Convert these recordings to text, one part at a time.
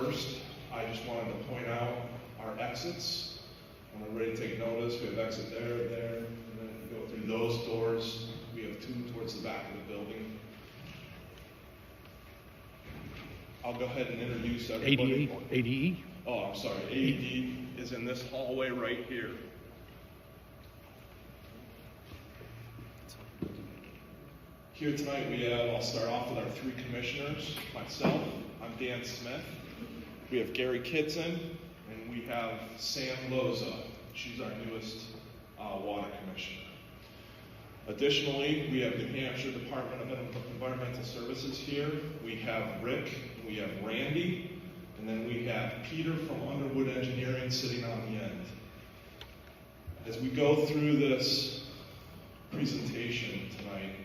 first, I just wanted to point out our exits. When we're ready to take notice, we have exit there, and then if we go through those doors, we have two towards the back of the building. I'll go ahead and introduce everybody. ADE? Oh, I'm sorry. AED is in this hallway right here. Here tonight I'll start off with our three commissioners. Myself, I'm Dan Smith. We have Gary Kitson, and we have Sam Loza. She's our newest water commissioner. Additionally, we have New Hampshire Department of Environmental Services here. We have Rick, we have Randy, and then we have Peter from Underwood Engineering sitting on the end. As we go through this presentation tonight,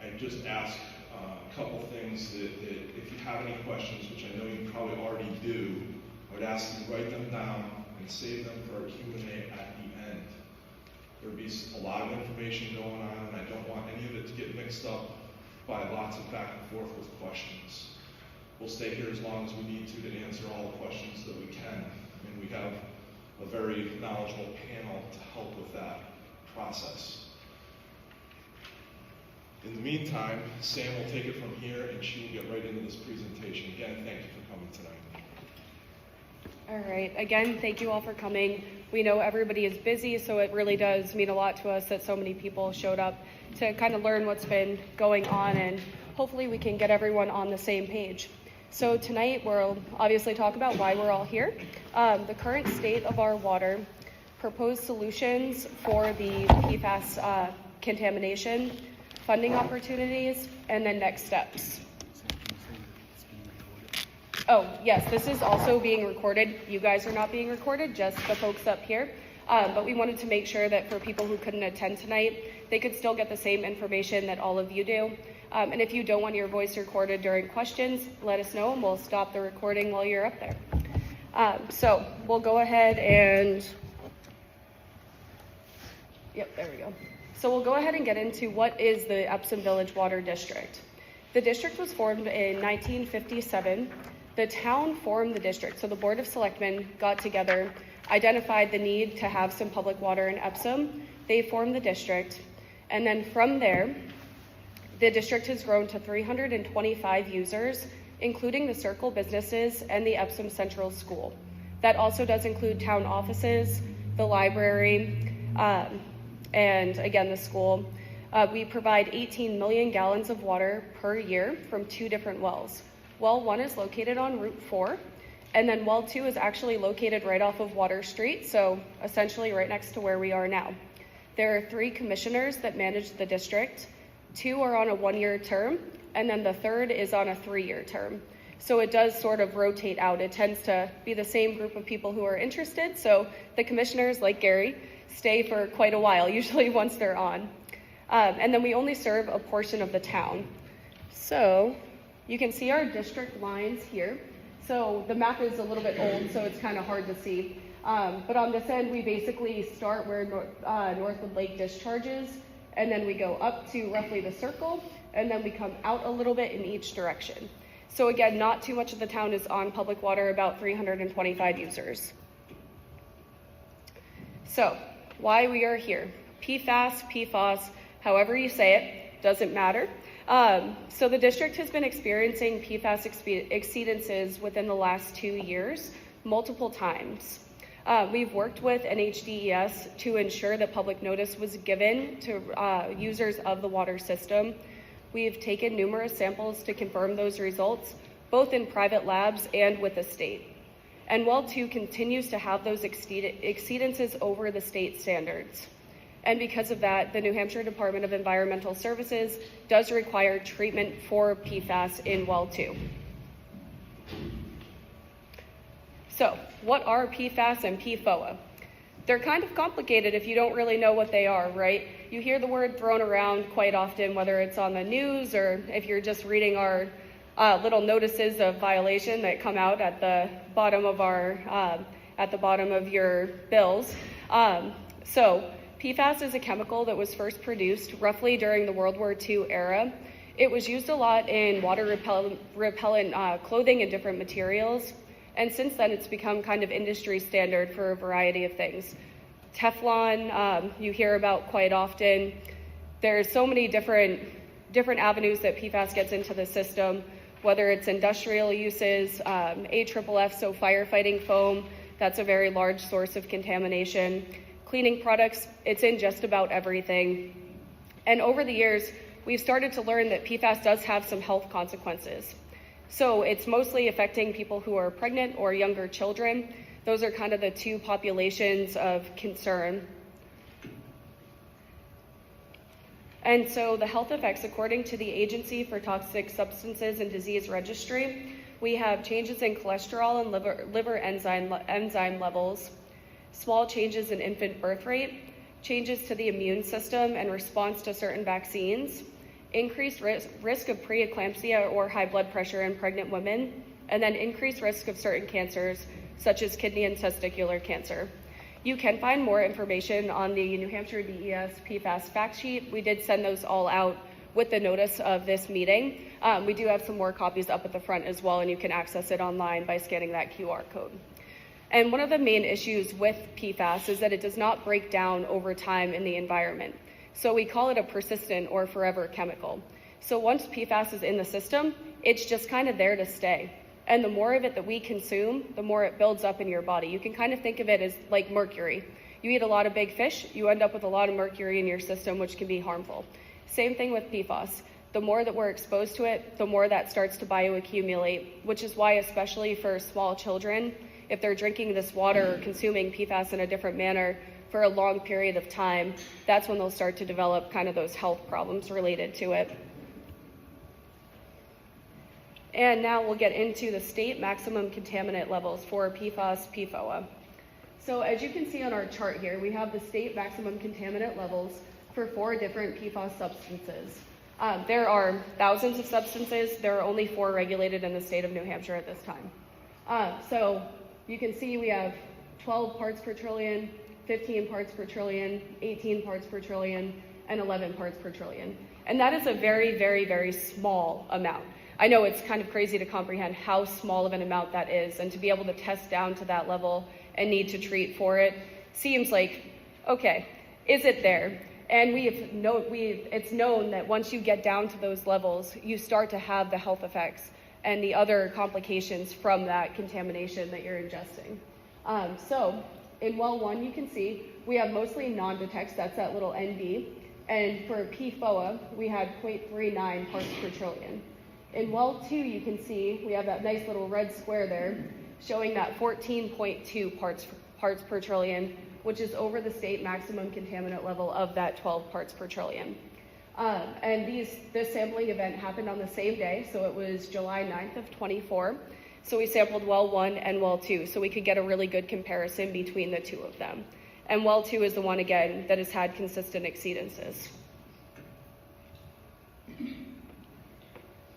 I just ask a couple things that if you have any questions, which I know you probably already do, I would ask you to write them down and save them for our Q&A at the end. There'll be a lot of information going on, and I don't want any of it to get mixed up by lots of back and forth with questions. We'll stay here as long as we need to answer all the questions that we can, and we have a very knowledgeable panel to help with that process. In the meantime, Sam will take it from here, and she will get right into this presentation. Again, thank you for coming tonight. All right. Again, thank you all for coming. We know everybody is busy, so it really does mean a lot to us that so many people showed up to kind of learn what's been going on, and hopefully we can get everyone on the same page. So tonight we'll obviously talk about why we're all here, the current state of our water, proposed solutions for the PFAS contamination, funding opportunities, and then next steps. Oh, yes, this is also being recorded. You guys are not being recorded, just the folks up here. But we wanted to make sure that for people who couldn't attend tonight, they could still get the same information that all of you do. And if you don't want your voice recorded during questions, let us know and we'll stop the recording while you're up there. So we'll go ahead and, yep, there we go. So we'll go ahead and get into what is the Epsom Village Water District. The district was formed in 1957. The town formed the district, so the Board of Selectmen got together, identified the need to have some public water in Epsom. They formed the district, and then from there, the district has grown to 325 users, including the Circle businesses and the Epsom Central School. That also does include town offices, the library, and again, the school. We provide 18 million gallons of water per year from two different wells. Well 1 is located on Route 4, and then well 2 is actually located right off of Water Street, so essentially right next to where we are now. There are 3 commissioners that manage the district. 2 are on a 1-year term, and then the third is on a 3-year term. So it does sort of rotate out. It tends to be the same group of people who are interested, so the commissioners, like Gary, stay for quite a while, usually once they're on. And then we only serve a portion of the town. So you can see our district lines here. So the map is a little bit old, so it's kind of hard to see. But on this end, we basically start where Northwood Lake discharges, and then we go up to roughly the circle, and then we come out a little bit in each direction. So again, not too much of the town is on public water, about 325 users. So why we are here. PFAS, PFOS, however you say it, doesn't matter. So the district has been experiencing PFAS exceedances within the last 2 years, multiple times. We've worked with NHDES to ensure that public notice was given to users of the water system. We've taken numerous samples to confirm those results, both in private labs and with the state. And well 2 continues to have those exceedances over the state standards. And because of that, the New Hampshire Department of Environmental Services does require treatment for PFAS in well 2. So, what are PFAS and PFOA? They're kind of complicated if you don't really know what they are, right? You hear the word thrown around quite often, whether it's on the news or if you're just reading our little notices of violation that come out at the bottom of your bills. So PFAS is a chemical that was first produced roughly during the World War II era. It was used a lot in water repellent clothing and different materials. And since then, it's become kind of industry standard for a variety of things. Teflon, you hear about quite often. There's so many different avenues that PFAS gets into the system, whether it's industrial uses, AFFF, so firefighting foam, that's a very large source of contamination. Cleaning products, it's in just about everything. And over the years, we've started to learn that PFAS does have some health consequences. So it's mostly affecting people who are pregnant or younger children. Those are kind of the two populations of concern. And so the health effects, according to the Agency for Toxic Substances and Disease Registry, we have changes in cholesterol and liver enzyme levels, small changes in infant birth rate, changes to the immune system and response to certain vaccines, increased risk of preeclampsia or high blood pressure in pregnant women, and then increased risk of certain cancers, such as kidney and testicular cancer. You can find more information on the New Hampshire DES PFAS fact sheet. We did send those all out with the notice of this meeting. We do have some more copies up at the front as well, and you can access it online by scanning that QR code. And one of the main issues with PFAS is that it does not break down over time in the environment. So we call it a persistent or forever chemical. So once PFAS is in the system, it's just kind of there to stay. And the more of it that we consume, the more it builds up in your body. You can kind of think of it as like mercury. You eat a lot of big fish, you end up with a lot of mercury in your system, which can be harmful. Same thing with PFAS. The more that we're exposed to it, the more that starts to bioaccumulate, which is why, especially for small children, if they're drinking this water or consuming PFAS in a different manner for a long period of time, that's when they'll start to develop kind of those health problems related to it. And now we'll get into the state maximum contaminant levels for PFAS, PFOA. So as you can see on our chart here, we have the state maximum contaminant levels for 4 different PFAS substances. There are thousands of substances. There are only 4 regulated in the state of New Hampshire at this time. So you can see we have 12 parts per trillion, 15 parts per trillion, 18 parts per trillion, and 11 parts per trillion. And that is a very, very, very small amount. I know it's kind of crazy to comprehend how small of an amount that is, and to be able to test down to that level and need to treat for it seems like, okay, is it there? And it's known that once you get down to those levels, you start to have the health effects and the other complications from that contamination that you're ingesting. So in well 1, you can see we have mostly non-detects, that's that little ND. And for PFOA, we had 0.39 parts per trillion. In well 2, you can see we have that nice little red square there showing that 14.2 parts per trillion, which is over the state maximum contaminant level of that 12 parts per trillion. And this sampling event happened on the same day, so it was July 9th of 24. So we sampled well 1 and well 2, so we could get a really good comparison between the two of them. And well 2 is the one, again, that has had consistent exceedances.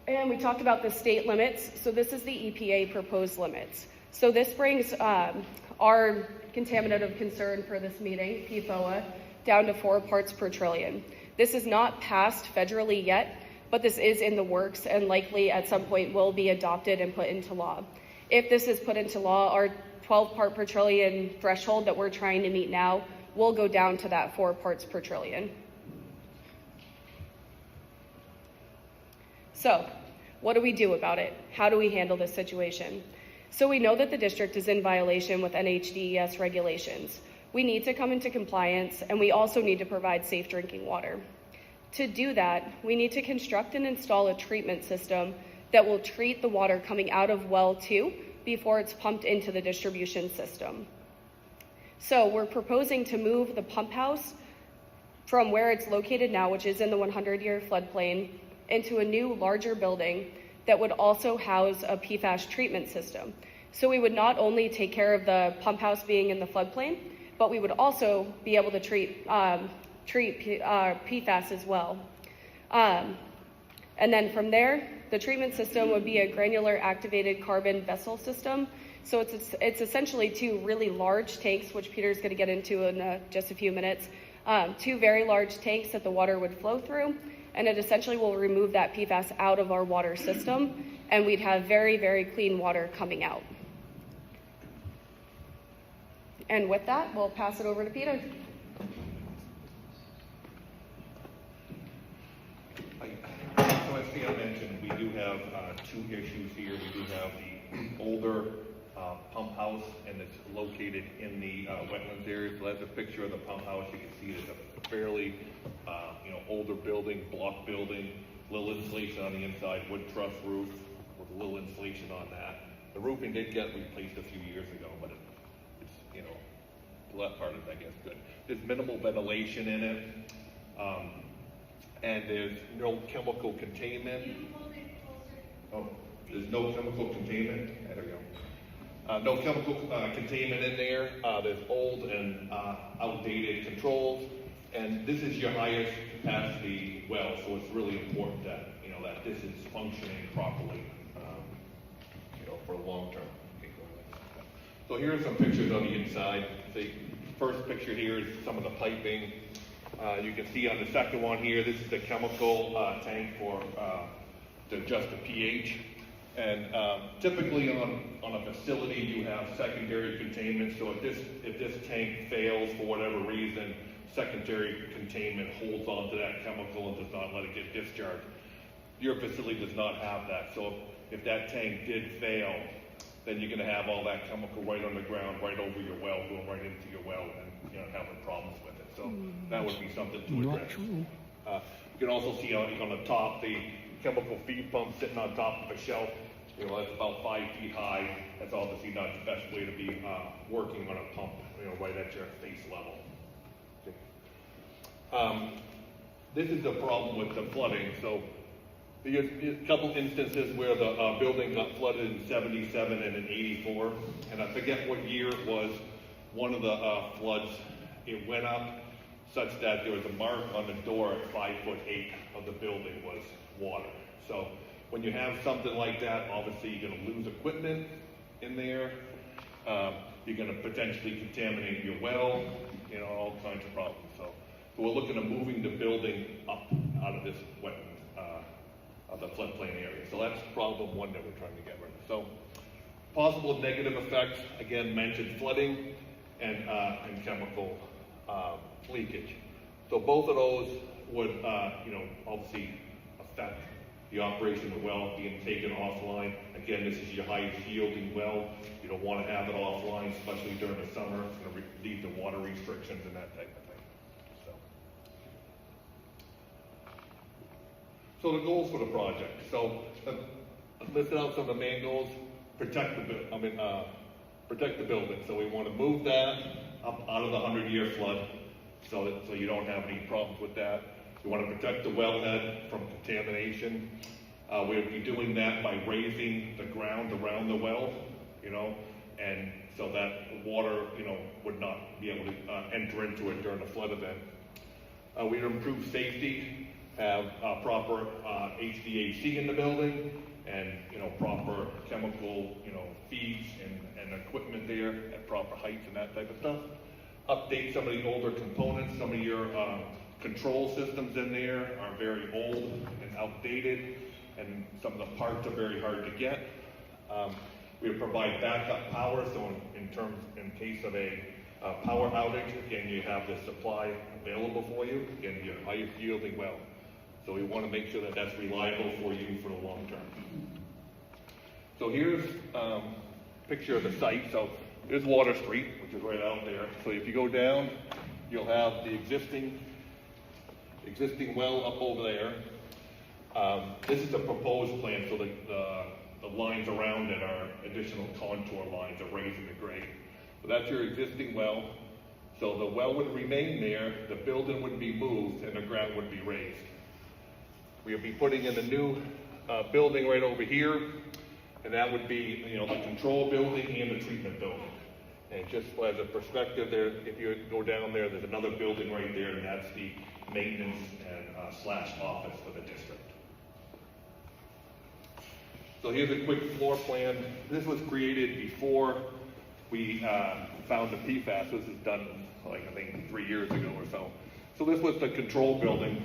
And we talked about the state limits. So this is the EPA proposed limits. So this brings our contaminant of concern for this meeting, PFOA, down to 4 parts per trillion. This is not passed federally yet, but this is in the works and likely at some point will be adopted and put into law. If this is put into law, our 12 part per trillion threshold that we're trying to meet now will go down to that 4 parts per trillion. So, what do we do about it? How do we handle this situation? So we know that the district is in violation with NHDES regulations. We need to come into compliance, and we also need to provide safe drinking water. To do that, we need to construct and install a treatment system that will treat the water coming out of well 2 before it's pumped into the distribution system. So we're proposing to move the pump house from where it's located now, which is in the 100-year floodplain, into a new, larger building that would also house a PFAS treatment system. So we would not only take care of the pump house being in the floodplain, but we would also be able to treat PFAS as well. And then from there, the treatment system would be a granular activated carbon vessel system. So it's essentially 2 really large tanks, which Peter's going to get into in just a few minutes. 2 very large tanks that the water would flow through. and it essentially will remove that PFAS out of our water system, and we'd have very, very clean water coming out. And with that, we'll pass it over to Peter. So as Stan mentioned, we do have two issues here. We do have the older pump house, and it's located in the wetlands area. So that's a picture of the pump house. You can see it's a fairly older building, block building, little insulation on the inside, wood truss roof with a little insulation on that. The roofing did get replaced a few years ago, but it's that part is, I guess, good. There's minimal ventilation in it, and there's no chemical containment. Oh, there's no chemical containment. There we go. No chemical containment in there. There's old and outdated controls, and this is your highest capacity well, so it's really important that that this is functioning properly, for the long term. So here are some pictures on the inside. The first picture here is some of the piping. You can see on the second one here, this is the chemical tank for to adjust the pH. And typically on a facility, you have secondary containment. So if this tank fails for whatever reason, secondary containment holds on to that chemical and does not let it get discharged. Your facility does not have that. So if that tank did fail, then you're going to have all that chemical right on the ground, right over your well, going right into your well, and having problems with it. So that would be something to address. You can also see on the top the chemical feed pump sitting on top of a shelf. That's about 5 feet high. That's obviously not the best way to be working on a pump, right at your face level. Okay. This is the problem with the flooding. So there's a couple instances where the building got flooded in 77 and in 84, and I forget what year it was. One of the floods, it went up such that there was a mark on the door at 5'8" of the building was water. So when you have something like that, obviously you're going to lose equipment in there. You're going to potentially contaminate your well, all kinds of problems. So we're looking at moving the building up out of this wetland. Of the floodplain area. So that's problem one that we're trying to get rid of. So possible negative effects, again, mentioned flooding and chemical leakage. So both of those would, obviously affect the operation of the well being taken offline. Again, this is your highest yielding well. You don't want to have it offline, especially during the summer. It's going to lead to water restrictions and that type of thing. So the goals for the project. So listed out some of the main goals: protect the building. So we want to move that up out of the 100-year flood, so you don't have any problems with that. We want to protect the wellhead from contamination. We'll be doing that by raising the ground around the well, and so that water, would not be able to enter into it during a flood event. We'd improve safety. Have proper HVAC in the building, and proper chemical feeds and equipment there at proper heights and that type of stuff. Update some of the older components. Some of your control systems in there are very old and outdated, and some of the parts are very hard to get. We provide backup power, so in case of a power outage, again, you have the supply available for you. Again, your highest yielding well. So we want to make sure that that's reliable for you for the long term. So here's a picture of the site. So there's Water Street, which is right out there. So if you go down, you'll have the existing well up over there. This is a proposed plan, so the lines around it are additional contour lines of raising the grade. So that's your existing well. So the well would remain there, the building would be moved, and the ground would be raised. We'll be putting in a new building right over here, and that would be, the control building and the treatment building. And just as a perspective there, if you go down there, there's another building right there, and that's the maintenance and / office for the district. So here's a quick floor plan. This was created before we found the PFAS. This was done, I think 3 years ago or so. So this was the control building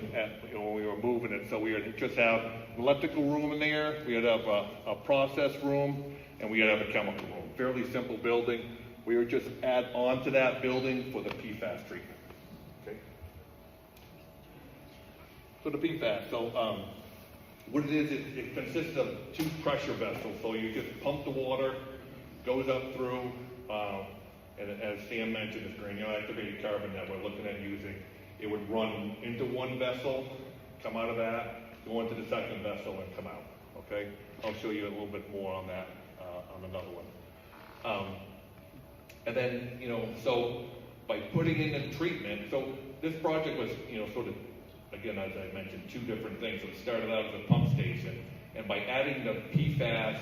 when we were moving it. So we would just have an electrical room in there, we would have a process room, and we would have a chemical room. Fairly simple building. We would just add on to that building for the PFAS treatment. Okay. So the PFAS, what it is, it consists of 2 pressure vessels. So you just pump the water, goes up through, and as Sam mentioned, this granular activated carbon that we're looking at using, it would run into one vessel, come out of that, go into the second vessel, and come out. Okay, I'll show you a little bit more on that on another one. And then, so by putting in the treatment, so this project was, sort of, again, as I mentioned, 2 different things. So it started out as a pump station, and by adding the PFAS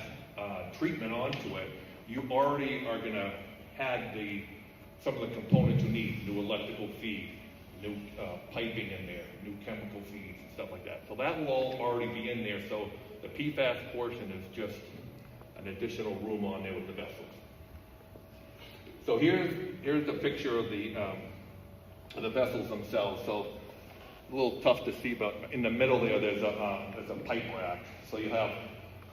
treatment onto it, you already are going to have some of the components you need: new electrical feed, new piping in there, new chemical feeds, and stuff like that. So that will all already be in there. So the PFAS portion is just an additional room on there with the vessels. So here's the picture of the vessels themselves. So a little tough to see, but in the middle there's a pipe rack. So you have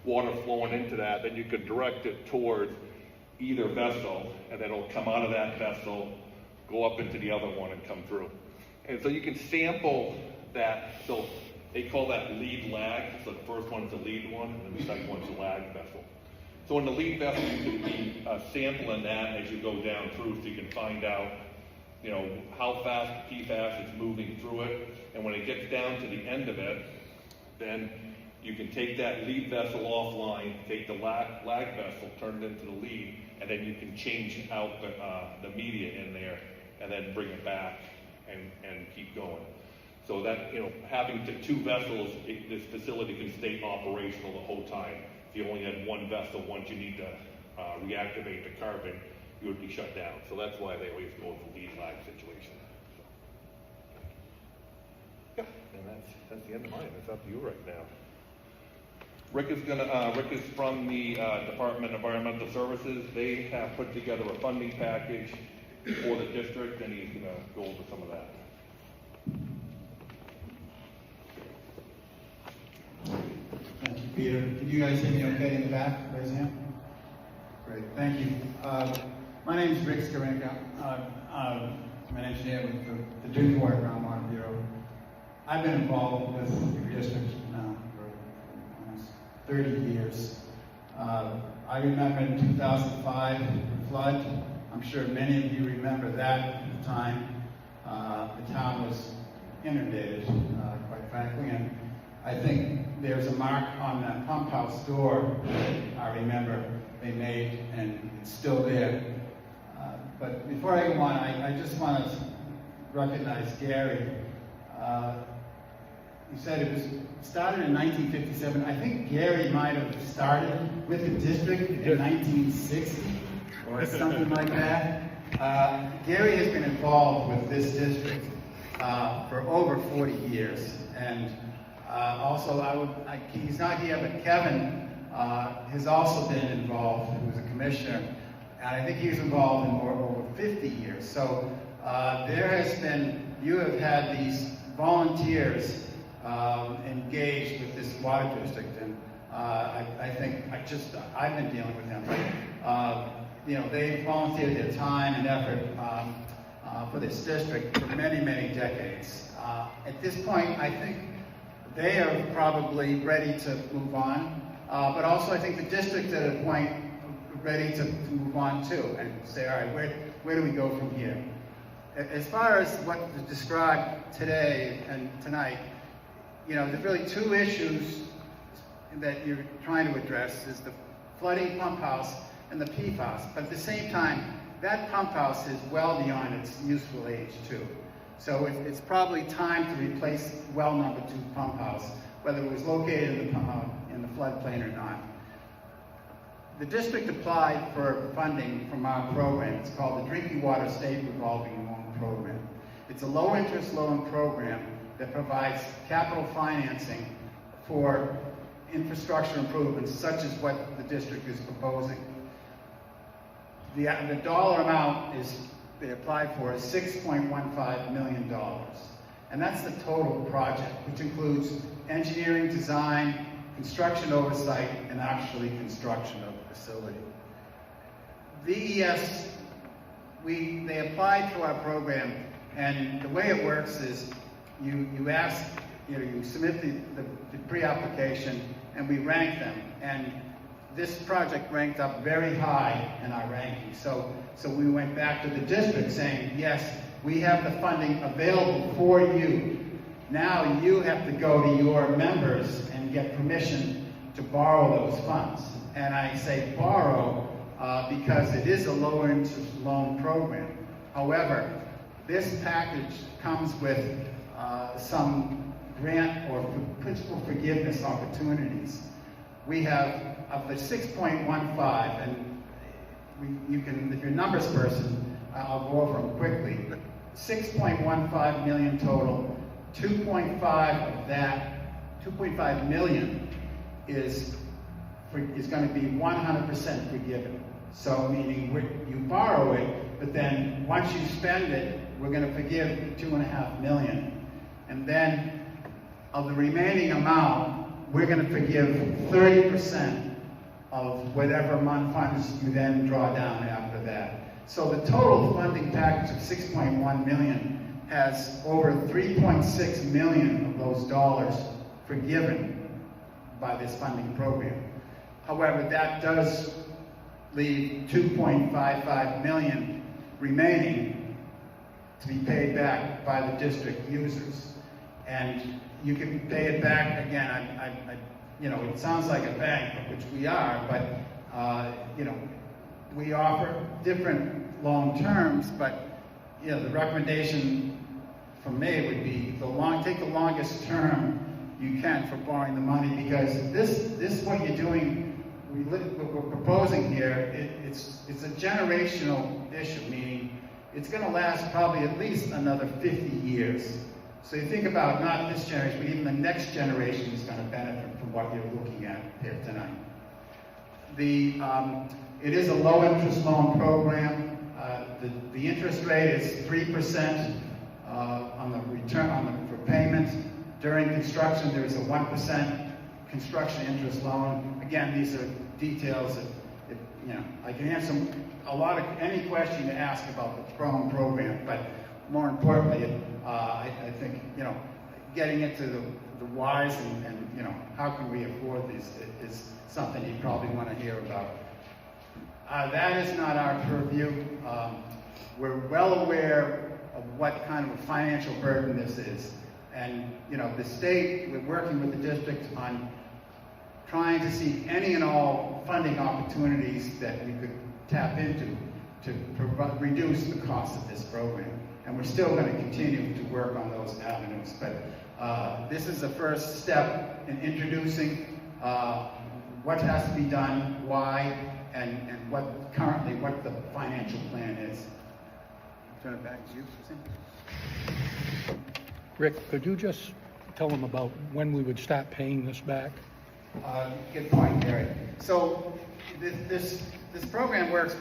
water flowing into that, then you can direct it towards either vessel, and then it'll come out of that vessel, go up into the other one, and come through. And so you can sample that. So they call that lead lag. So the first one's the lead one, and the second one's the lag vessel. So in the lead vessel, you can be sampling that as you go down through, so you can find out, how fast PFAS is moving through it. And when it gets down to the end of it, then you can take that lead vessel offline, take the lag vessel, turn it into the lead, and then you can change out the media in there, and then bring it back and keep going. So that, having the 2 vessels, this facility can stay operational the whole time. If you only had 1 vessel, once you need to reactivate the carbon, you would be shut down. So that's why they always go with the lead lag situation. So, yeah, and that's the end of mine. It's up to you right now. Rick is from the Department of Environmental Services. They have put together a funding package for the district, and he's going to go over some of that. Thank you, Peter. Can you guys hear me okay in the back? Raise your hand. Great, thank you. My name is Rick Skarenka. I'm an engineer with the Drinking Water Groundwater Bureau. I've been involved with your district now for almost 30 years. I remember in 2005, the flood. I'm sure many of you remember that at the time. The town was inundated, quite frankly, and I think there's a mark on that pump house door that I remember they made, and it's still there. But before I go on, I just want to recognize Gary. You said it was started in 1957. I think Gary might have started with the district in 1960 or something like that. Gary has been involved with this district for over 40 years. And also, he's not here, but Kevin has also been involved, who's a commissioner. And I think he's involved in over 50 years. So you have had these volunteers engaged with this water district, and I've been dealing with them. They volunteered their time and effort for this district for many, many decades. At this point, I think they are probably ready to move on, but also I think the district at a point ready to move on too, and say, all right, where do we go from here? As far as what was described today and tonight, there's really 2 issues that you're trying to address, is the flooding pump house and the PFAS. But at the same time, that pump house is well beyond its useful age too. So it's probably time to replace well number 2 pump house, whether it was located in the floodplain or not. The district applied for funding from our program. It's called the Drinking Water State Revolving Loan Program. It's a low-interest loan program that provides capital financing for infrastructure improvements such as what the district is proposing. The dollar amount they applied for is $6.15 million. And that's the total project, which includes engineering, design, construction oversight, and actually construction of the facility. VES, they applied to our program, and the way it works is you submit the pre-application, and we rank them. And this project ranked up very high in our ranking. So we went back to the district saying, yes, we have the funding available for you. Now you have to go to your members and get permission to borrow those funds. And I say borrow because it is a lower interest loan program. However, this package comes with some grant or principal forgiveness opportunities. We have, of the 6.15, and you can, if you're a numbers person, I'll go over them quickly. 6.15 million total, 2.5 of that, 2.5 million is going to be 100% forgiven. So meaning you borrow it, but then once you spend it, we're going to forgive 2.5 million. And then of the remaining amount, we're going to forgive 30% of whatever funds you then draw down after that. So the total funding package of 6.1 million has over 3.6 million of those dollars forgiven by this funding program. However, that does leave 2.55 million remaining to be paid back by the district users. And you can pay it back again. It sounds like a bank, which we are, but we offer different loan terms. But the recommendation from me would be take the longest term you can for borrowing the money, because this what you're doing. What we're proposing here, it's a generational issue, meaning it's going to last probably at least another 50 years. So you think about not this generation, but even the next generation is going to benefit from what you're looking at here tonight. It is a low interest loan program. The interest rate is 3% on the return for payment. During construction, there is a 1% construction interest loan. Again, these are details that I can answer any question you ask about the program, but more importantly, I think getting into the whys and how can we afford these is something you probably want to hear about. That is not our purview. We're well aware of what kind of a financial burden this is, and the state, we're working with the district on trying to see any and all funding opportunities that we could tap into to reduce the cost of this program. And we're still going to continue to work on those avenues. But this is the first step in introducing what has to be done, why, and what the financial plan is. I'll turn it back to you, Susan. Rick, could you just tell them about when we would start paying this back? Good point, Gary. So this program works.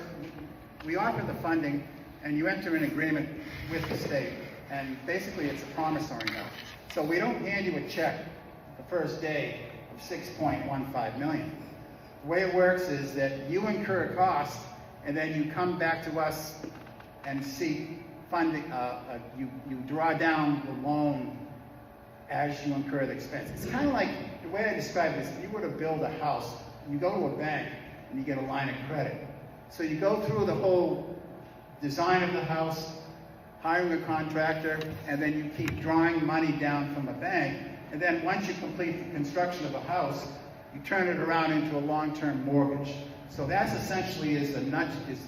We offer the funding, and you enter an agreement with the state, and basically it's a promissory note. So we don't hand you a check the first day of 6.15 million. The way it works is that you incur costs, and then you come back to us and seek funding. You draw down the loan as you incur the expense. It's kind of like, the way I describe it is, if you were to build a house, you go to a bank and you get a line of credit. So you go through the whole design of the house, hiring a contractor, and then you keep drawing money down from a bank. And then once you complete the construction of a house, you turn it around into a long-term mortgage. So that's essentially is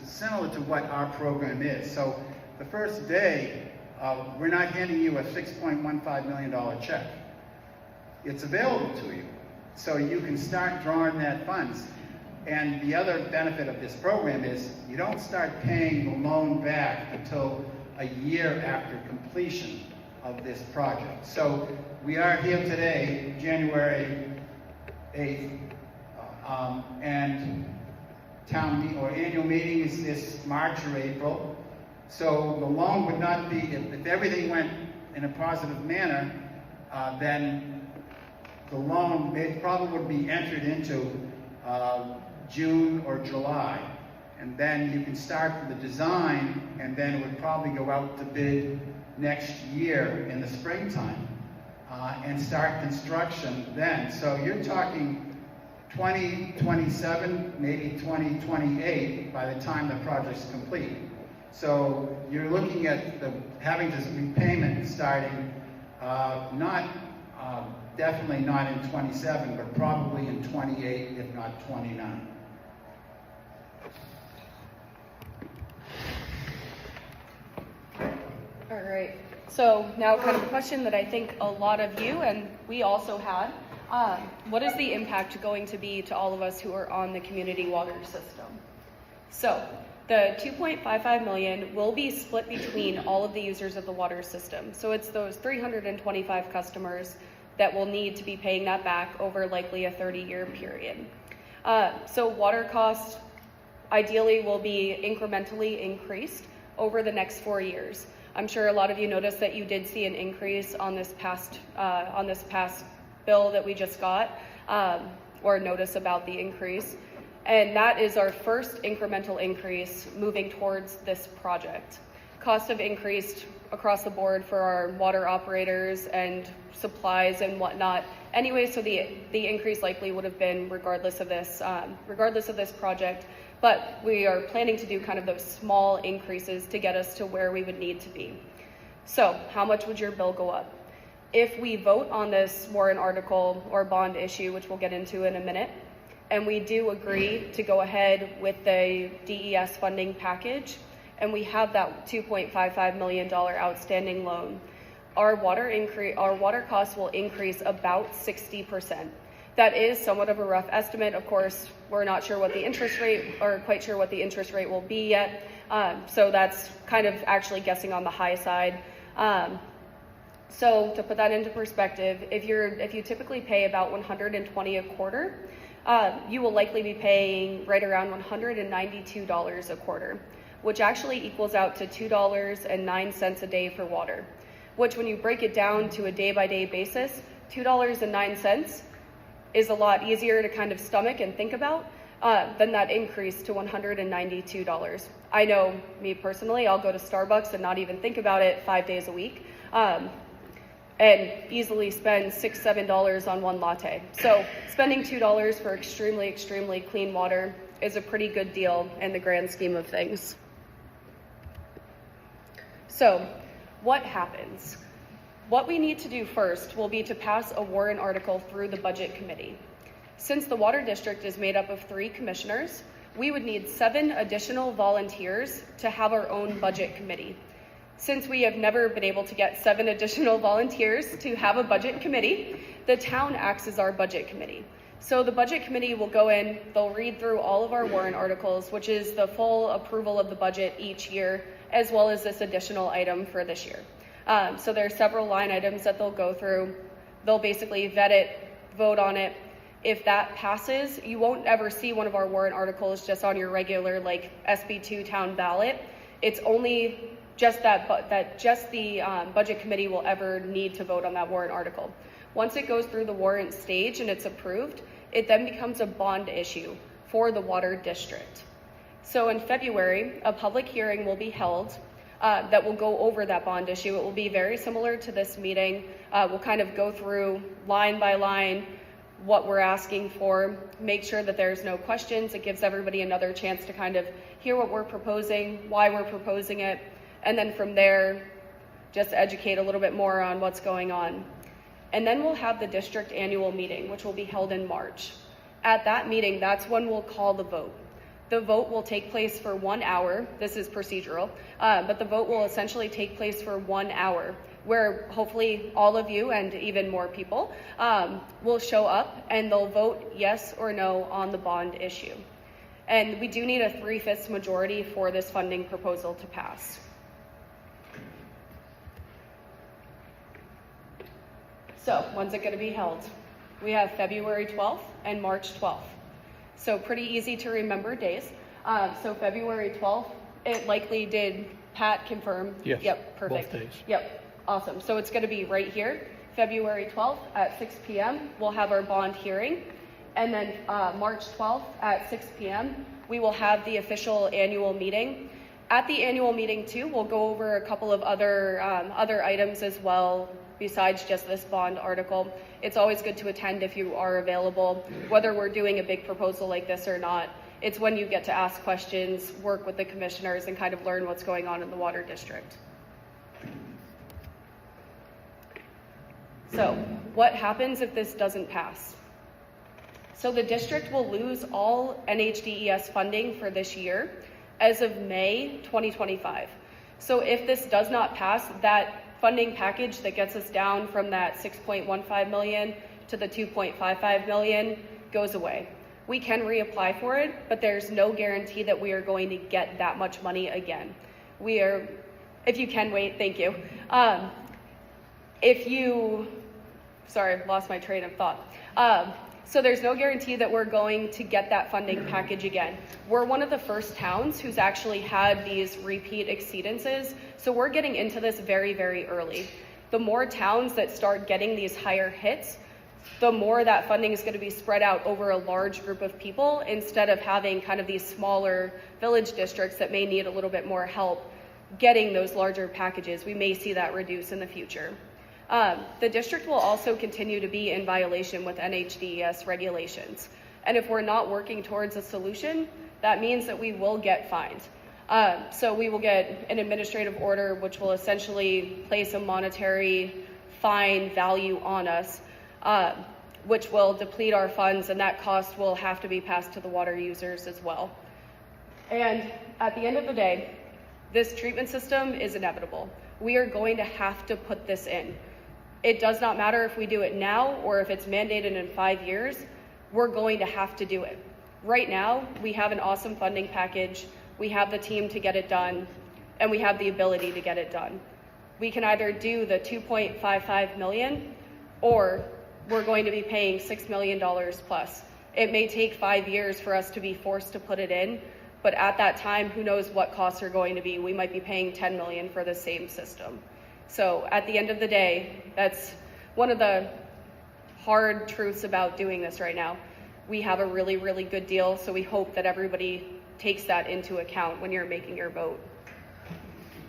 similar to what our program is. So the first day, we're not handing you a $6.15 million check. It's available to you, so you can start drawing that funds. And the other benefit of this program is you don't start paying the loan back until a year after completion of this project. So we are here today, January 8th, and annual meeting is this March or April. So the loan would not be, if everything went in a positive manner, then the loan, it probably would be entered into June or July. And then you can start the design, and then it would probably go out to bid next year in the springtime, and start construction then. So you're talking 2027, maybe 2028 by the time the project's complete. So you're looking at having this repayment starting definitely not in 27, but probably in 28, if not 29. All right. So now kind of a question that I think a lot of you and we also had. What is the impact going to be to all of us who are on the community water system? So the $2.55 million will be split between all of the users of the water system. So it's those 325 customers that will need to be paying that back over likely a 30-year period. So water costs ideally will be incrementally increased over the next 4 years. I'm sure a lot of you noticed that you did see an increase on this past bill that we just got, or notice about the increase. And that is our first incremental increase moving towards this project. Costs have increased across the board for our water operators and supplies and whatnot. Anyway, so the increase likely would have been regardless of this project. But we are planning to do kind of those small increases to get us to where we would need to be. So how much would your bill go up? If we vote on this warrant article or bond issue, which we'll get into in a minute, and we do agree to go ahead with the DES funding package, and we have that $2.55 million outstanding loan, our water costs will increase about 60%. That is somewhat of a rough estimate. Of course, we're not sure what the interest rate, or quite sure what the interest rate will be yet. So that's kind of actually guessing on the high side. So to put that into perspective, if you typically pay about $120 a quarter, you will likely be paying right around $192 a quarter, which actually equals out to $2.09 a day for water, which when you break it down to a day-by-day basis, $2.09 is a lot easier to kind of stomach and think about than that increase to $192. I know me personally, I'll go to Starbucks and not even think about it 5 days a week, and easily spend $6, $7 on one latte. So spending $2 for extremely, extremely clean water is a pretty good deal in the grand scheme of things. So what happens? What we need to do first will be to pass a warrant article through the budget committee. Since the water district is made up of 3 commissioners, we would need 7 additional volunteers to have our own budget committee. Since we have never been able to get 7 additional volunteers to have a budget committee, the town acts as our budget committee. So the budget committee will go in, they'll read through all of our warrant articles, which is the full approval of the budget each year, as well as this additional item for this year. So there are several line items that they'll go through. They'll basically vet it, vote on it. If that passes, you won't ever see one of our warrant articles just on your regular like SB2 town ballot. It's only just that the budget committee will ever need to vote on that warrant article. Once it goes through the warrant stage and it's approved, it then becomes a bond issue for the water district. So in February, a public hearing will be held that will go over that bond issue. It will be very similar to this meeting. We'll kind of go through line by line what we're asking for, make sure that there's no questions. It gives everybody another chance to kind of hear what we're proposing, why we're proposing it, and then from there, just educate a little bit more on what's going on. And then we'll have the district annual meeting, which will be held in March. At that meeting, that's when we'll call the vote. The vote will take place for 1 hour. This is procedural, but the vote will essentially take place for 1 hour, where hopefully all of you and even more people will show up and they'll vote yes or no on the bond issue. And we do need a 3/5 majority for this funding proposal to pass. So when's it going to be held? We have February 12th and March 12th. So pretty easy to remember days. So February 12th, it likely did Pat confirm? Yes, Yep, perfect. both days. Yep, Awesome. So it's going to be right here, February 12th at 6 p.m. We'll have our bond hearing. And then March 12th at 6 p.m., we will have the official annual meeting. At the annual meeting too, we'll go over a couple of other items as well, besides just this bond article. It's always good to attend if you are available, whether we're doing a big proposal like this or not. It's when you get to ask questions, work with the commissioners, and kind of learn what's going on in the water district. So, what happens if this doesn't pass? So the district will lose all NHDES funding for this year as of May 2025. So if this does not pass, that funding package that gets us down from that 6.15 million to the 2.55 million goes away. We can reapply for it, but there's no guarantee that we are going to get that much money again. If you can wait, thank you. Sorry, lost my train of thought. So there's no guarantee that we're going to get that funding package again. We're one of the first towns who's actually had these repeat exceedances, so we're getting into this very, very early. The more towns that start getting these higher hits, the more that funding is going to be spread out over a large group of people instead of having kind of these smaller village districts that may need a little bit more help getting those larger packages. We may see that reduce in the future. The district will also continue to be in violation with NHDES regulations. And if we're not working towards a solution, that means that we will get fined. So we will get an administrative order, which will essentially place a monetary fine value on us, which will deplete our funds, and that cost will have to be passed to the water users as well. And at the end of the day, this treatment system is inevitable. We are going to have to put this in. It does not matter if we do it now or if it's mandated in 5 years, we're going to have to do it. Right now, we have an awesome funding package, we have the team to get it done, and we have the ability to get it done. We can either do the 2.55 million, or we're going to be paying $6 million plus. It may take 5 years for us to be forced to put it in, but at that time, who knows what costs are going to be. We might be paying 10 million for the same system. So at the end of the day, that's one of the hard truths about doing this right now. We have a really, really good deal, so we hope that everybody takes that into account when you're making your vote. If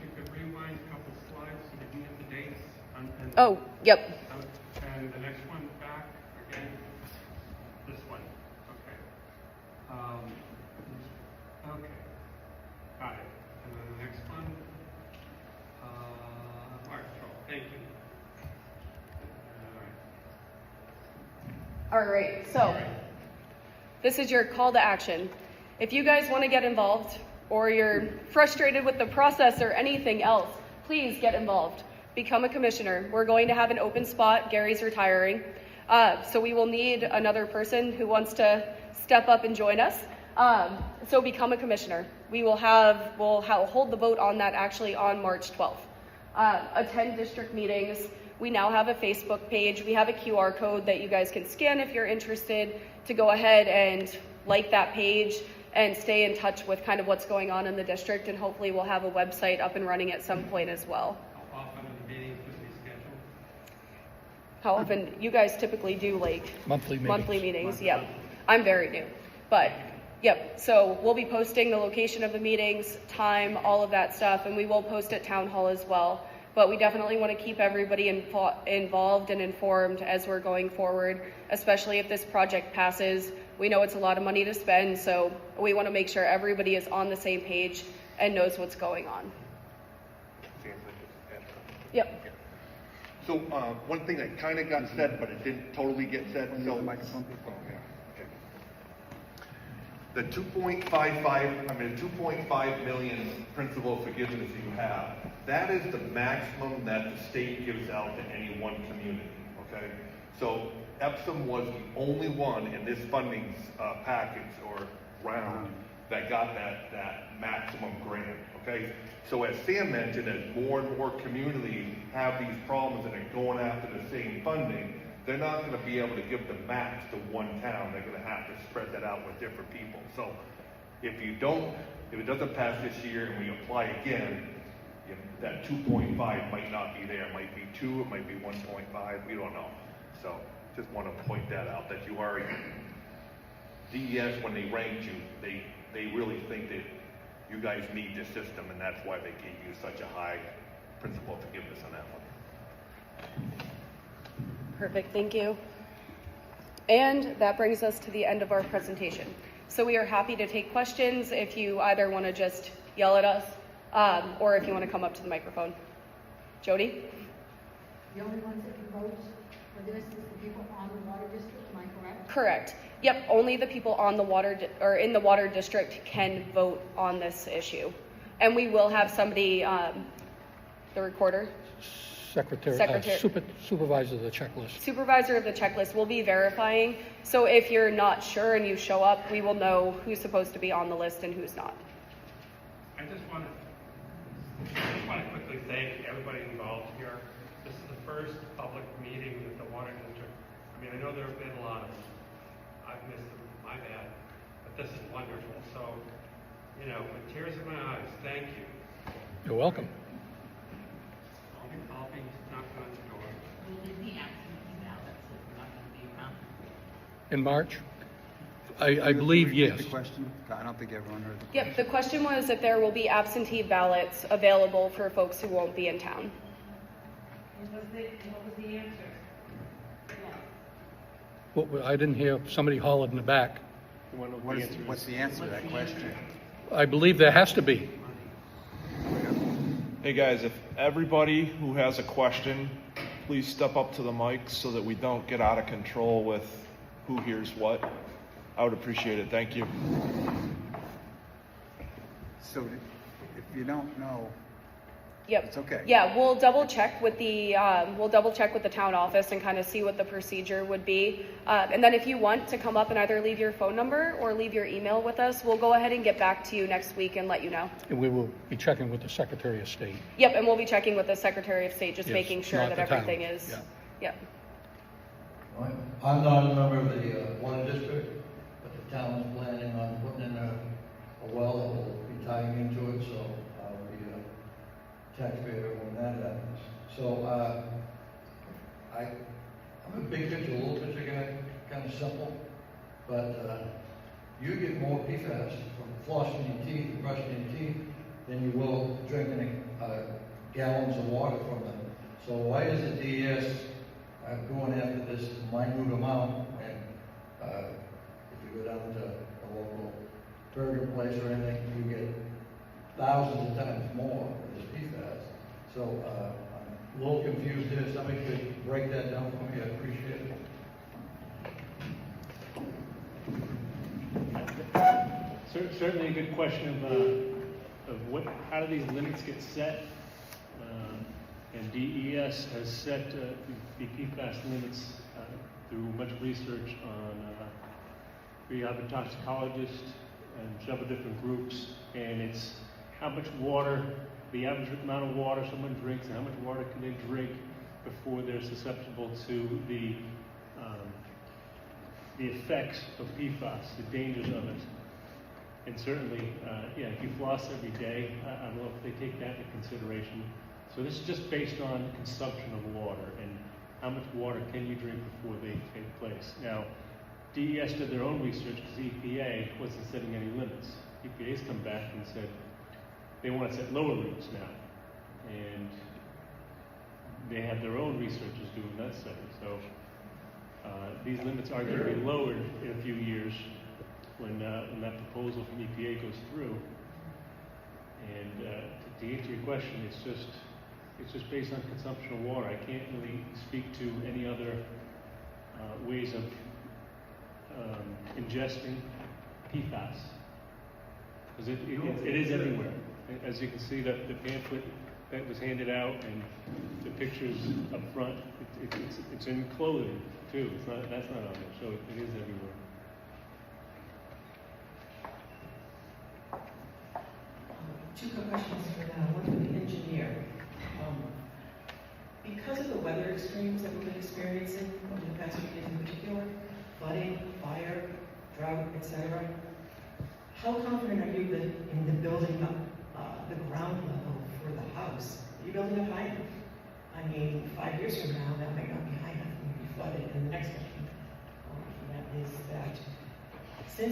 you could rewind a couple slides so we can get the dates. Oh, yep. And the next one back again. This one. Okay. Okay. Got it. And then the next one. March 12th. Thank you. All right, so this is your call to action. If you guys want to get involved, or you're frustrated with the process or anything else, please get involved. Become a commissioner. We're going to have an open spot. Gary's retiring. So we will need another person who wants to step up and join us. So become a commissioner. We'll hold the vote on that actually on March 12th. Attend district meetings. We now have a Facebook page. We have a QR code that you guys can scan if you're interested to go ahead and like that page and stay in touch with kind of what's going on in the district, and hopefully we'll have a website up and running at some point as well. How often are the meetings to be scheduled? How often? You guys typically do like Monthly meetings. Yep. I'm very new, but yep. So we'll be posting the location of the meetings, time, all of that stuff, and we will post at town hall as well. But we definitely want to keep everybody involved and informed as we're going forward, especially if this project passes. We know it's a lot of money to spend, so we want to make sure everybody is on the same page and knows what's going on. Yep. So one thing that kind of got said, but it didn't totally get said. So, the 2.5 million principal forgiveness you have, that is the maximum that the state gives out to any one community, okay? So Epsom was the only one in this funding package or round that got that maximum grant, okay? So as Sam mentioned, as more and more communities have these problems and are going after the same funding, they're not going to be able to give the max to one town. They're going to have to spread that out with different people. So if it doesn't pass this year and we apply again, that 2.5 might not be there, it might be 2, it might be 1.5, we don't know. So just want to point that out, that you are, DES, when they ranked you, they really think that you guys need this system, and that's why they gave you such a high principal forgiveness on that one. Perfect, thank you. And that brings us to the end of our presentation. So we are happy to take questions if you either want to just yell at us, or if you want to come up to the microphone. Jody? The only ones that can vote for this is the people on the water district, am I correct? Correct. Yep, only the people on the or in the water district can vote on this issue. And we will have somebody, the recorder, Secretary. Supervisor of the checklist. supervisor of the checklist will be verifying. So if you're not sure and you show up, we will know who's supposed to be on the list and who's not. I just want to quickly thank everybody involved here. This is the first public meeting with the water district. I mean, I know there have been a lot of them. I've missed them, my bad. But this is wonderful. So, you know, with tears in my eyes, thank you. You're welcome. I'll be knocking on the door. Will there be absentee ballots if we're not going to be around? In March? I believe Can you repeat yes. the question? I don't think everyone heard the question. Yep, the question was if there will be absentee ballots available for folks who won't be in town. What was the answer? I didn't hear, somebody hollered in the back. What's the answer to that question? I believe there has to be. Hey guys, if everybody who has a question, please step up to the mic so that we don't get out of control with who hears what. I would appreciate it. Thank you. So if you don't know, Yep. it's okay. Yeah, we'll double check with the town office and kind of see what the procedure would be. And then if you want to come up and either leave your phone number or leave your email with us, we'll go ahead and get back to you next week and let you know. And we will be checking with the Secretary of State. Yep, and we'll be checking with the Secretary of State, just Yes, making sure not that the town. everything is. Yeah. Yep. I'm not a member of the water district, but the town is planning on putting in a well that will be tying into it, so I'll be a taxpayer when that happens. So, I'm a big picture, a little picture guy, kind of simple, but you get more PFAS from flossing your teeth and brushing your teeth than you will drinking gallons of water from them. So why is the DES going after this minute amount when if you go down to a local burger place or anything, you get thousands of times more of this PFAS. So I'm a little confused here. Somebody could break that down for me. I appreciate it. Certainly a good question of how do these limits get set? And DES has set the PFAS limits through much research on rehab toxicologists and several different groups, and it's how much water, the average amount of water someone drinks, and how much water can they drink before they're susceptible to the effects of PFAS, the dangers of it. And certainly, if you floss every day, I don't know if they take that into consideration. So this is just based on consumption of water and how much water can you drink before they take place. Now, DES did their own research because EPA wasn't setting any limits. EPA's come back and said they want to set lower limits now. And they have their own researchers doing that study. So these limits are going to be lowered in a few years when that proposal from EPA goes through. And to answer your question, it's just based on consumption of water. I can't really speak to any other ways of ingesting PFAS, because it is everywhere. As you can see, the pamphlet that was handed out and the pictures up front, it's in clothing too. That's not on there, so it is everywhere. Two quick questions for that. One for the engineer. Because of the weather extremes that we've been experiencing over the past few years in particular, flooding, fire, drought, etc., how confident are you that in the building up the ground level for the house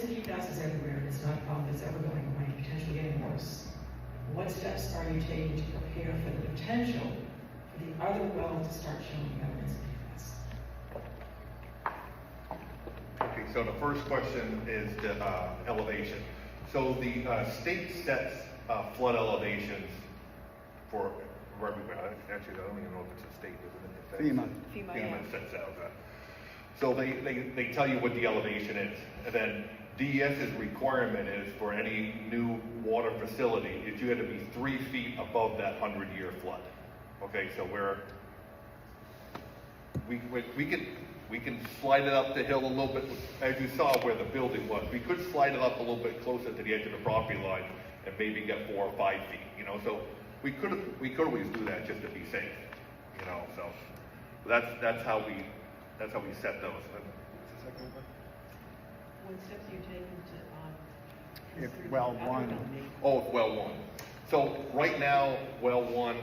since PFAS is everywhere, and it's not a problem that's ever going away, potentially getting worse, what steps are you taking to prepare for the potential for the other wells to start showing evidence of PFAS? Okay, so the first question is the elevation. So the state sets flood elevations for everywhere. Actually, I don't even know if it's a state, isn't it? FEMA. FEMA sets out that. So they tell you what the elevation is, and then DES's requirement is for any new water facility is you have to be 3 feet above that 100-year flood. Okay, so we can slide it up the hill a little bit, as you saw where the building was. We could slide it up a little bit closer to the edge of the property line and maybe get 4 or 5 feet. You know, so we could always do that just to be safe. You know, so that's how we set those. What's the second one? What steps are you taking to, If well one. Oh, well one. So right now, well one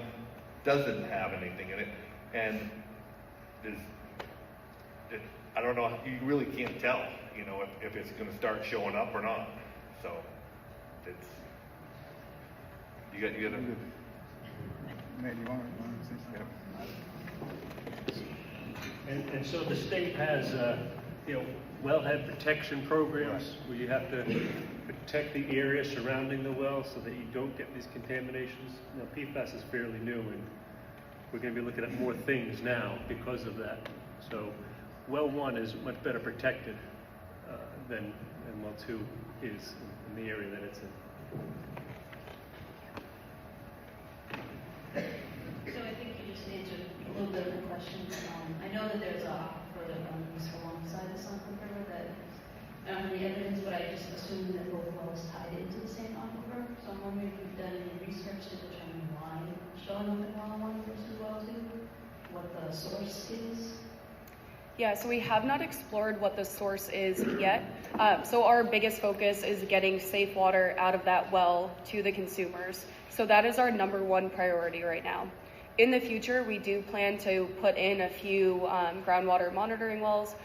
doesn't have anything in it, and I don't know. You really can't tell, you know, if it's going to start showing up or not. So it's you got to. Maybe you want to And so the state has, wellhead protection programs where you have to protect the area surrounding the well so that you don't get these contaminations. PFAS is fairly new, and we're going to be looking at more things now because of that. So well 1 is much better protected than well 2 is in the area that it's in. So I think you just answered a little bit of the question. I know that there's a aquifer that runs alongside the Sunken River that I don't have any evidence, but I just assume that both wells tied into the same aquifer. So I'm wondering if you've done any research to determine why it's showing up in well 1 versus well 2, what the source is. Yeah, so we have not explored what the source is yet. So our biggest focus is getting safe water out of that well to the consumers. So that is our number 1 priority right now. In the future, we do plan to put in a few groundwater monitoring wells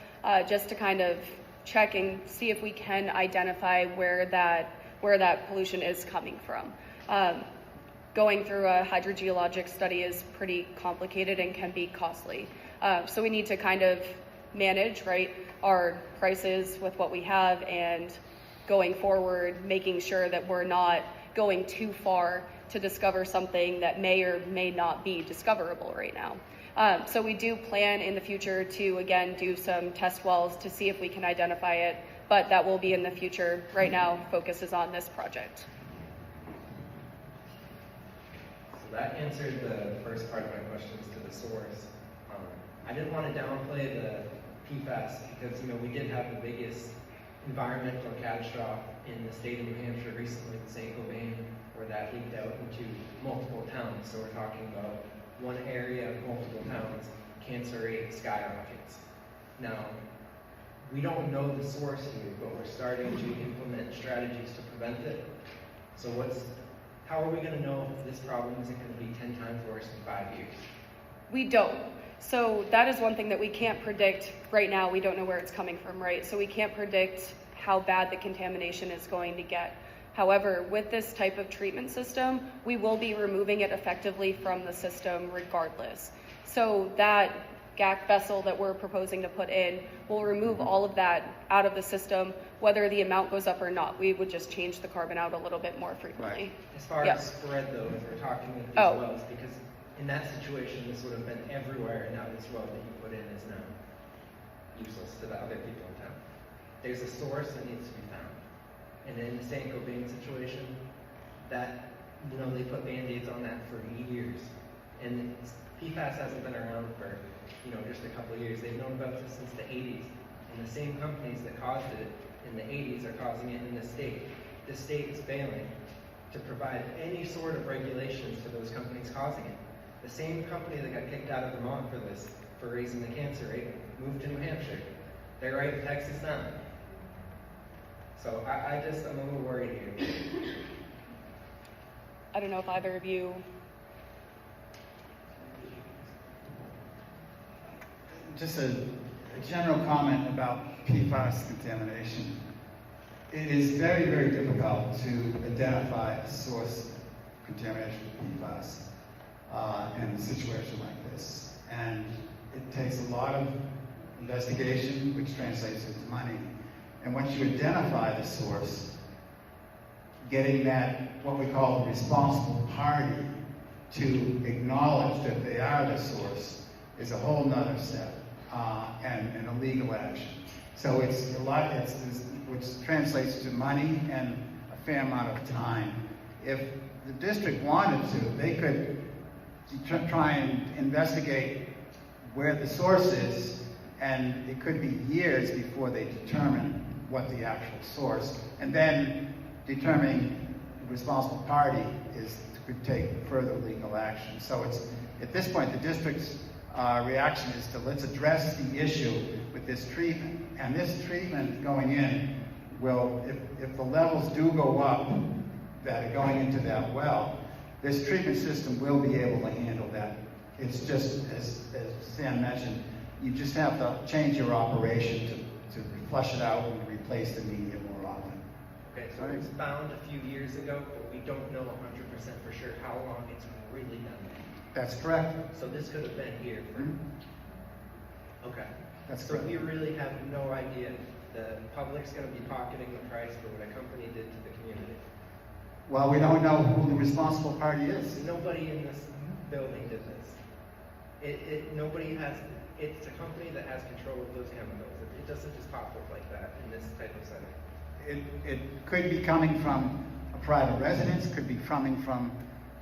just to kind of check and see if we can identify where that pollution is coming from. Going through a hydrogeologic study is pretty complicated and can be costly. So we need to kind of manage, right, our prices with what we have, and going forward, making sure that we're not going too far to discover something that may or may not be discoverable right now. So we do plan in the future to, again, do some test wells to see if we can identify it, but that will be in the future. Right now, focus is on this project. So that answered the first part of my questions to the source. I didn't want to downplay the PFAS because, we did have the biggest environmental catastrophe in the state of New Hampshire recently in St. Gobain, where that leaked out into multiple towns. So we're talking about one area, multiple towns, cancer rate skyrockets. Now, we don't know the source here, but we're starting to implement strategies to prevent it. So how are we going to know if this problem isn't going to be 10 times worse in 5 years? We don't. So that is one thing that we can't predict right now. We don't know where it's coming from, right? So we can't predict how bad the contamination is going to get. However, with this type of treatment system, we will be removing it effectively from the system regardless. So that GAC vessel that we're proposing to put in will remove all of that out of the system, whether the amount goes up or not. We would just change the carbon out a little bit more frequently. As far as spread, though, if we're talking with these wells, because in that situation, this would have been everywhere, and now this well that you put in is now useless to the other people in town. There's a source that needs to be found. And in the St. Gobain situation, that, they put Band-Aids on that for years. And PFAS hasn't been around for, just a couple of years. They've known about this since the 80s. And the same companies that caused it in the 80s are causing it in the state. The state is failing to provide any sort of regulations to those companies causing it. The same company that got kicked out of Vermont for this, for raising the cancer rate, moved to New Hampshire. They're right in Texas now. So I'm a little worried here. I don't know if either of you. Just a general comment about PFAS contamination. It is very, very difficult to identify a source of contamination with PFAS in a situation like this. And it takes a lot of investigation, which translates into money. And once you identify the source, getting that, what we call the responsible party, to acknowledge that they are the source is a whole nother step, and a legal action. So it's a lot, which translates to money and a fair amount of time. If the district wanted to, they could try and investigate where the source is, and it could be years before they determine what the actual source, and then determining the responsible party could take further legal action. So it's, at this point, the district's reaction is to let's address the issue with this treatment. And this treatment going in will, if the levels do go up that are going into that well, this treatment system will be able to handle that. It's just, as Stan mentioned, you just have to change your operation to flush it out and replace the media more often. Okay, so it was found a few years ago, but we don't know 100% for sure how long it's really done that. That's correct. So this could have been here for... Okay. That's so correct. we really have no idea. The public's going to be pocketing the price for what a company did to the community. Well, we don't know who the responsible party is. Nobody in this building did this. Nobody has... It's a company that has control of those chemicals. It doesn't just pop up like that in this type of setting. It could be coming from a private residence, could be coming from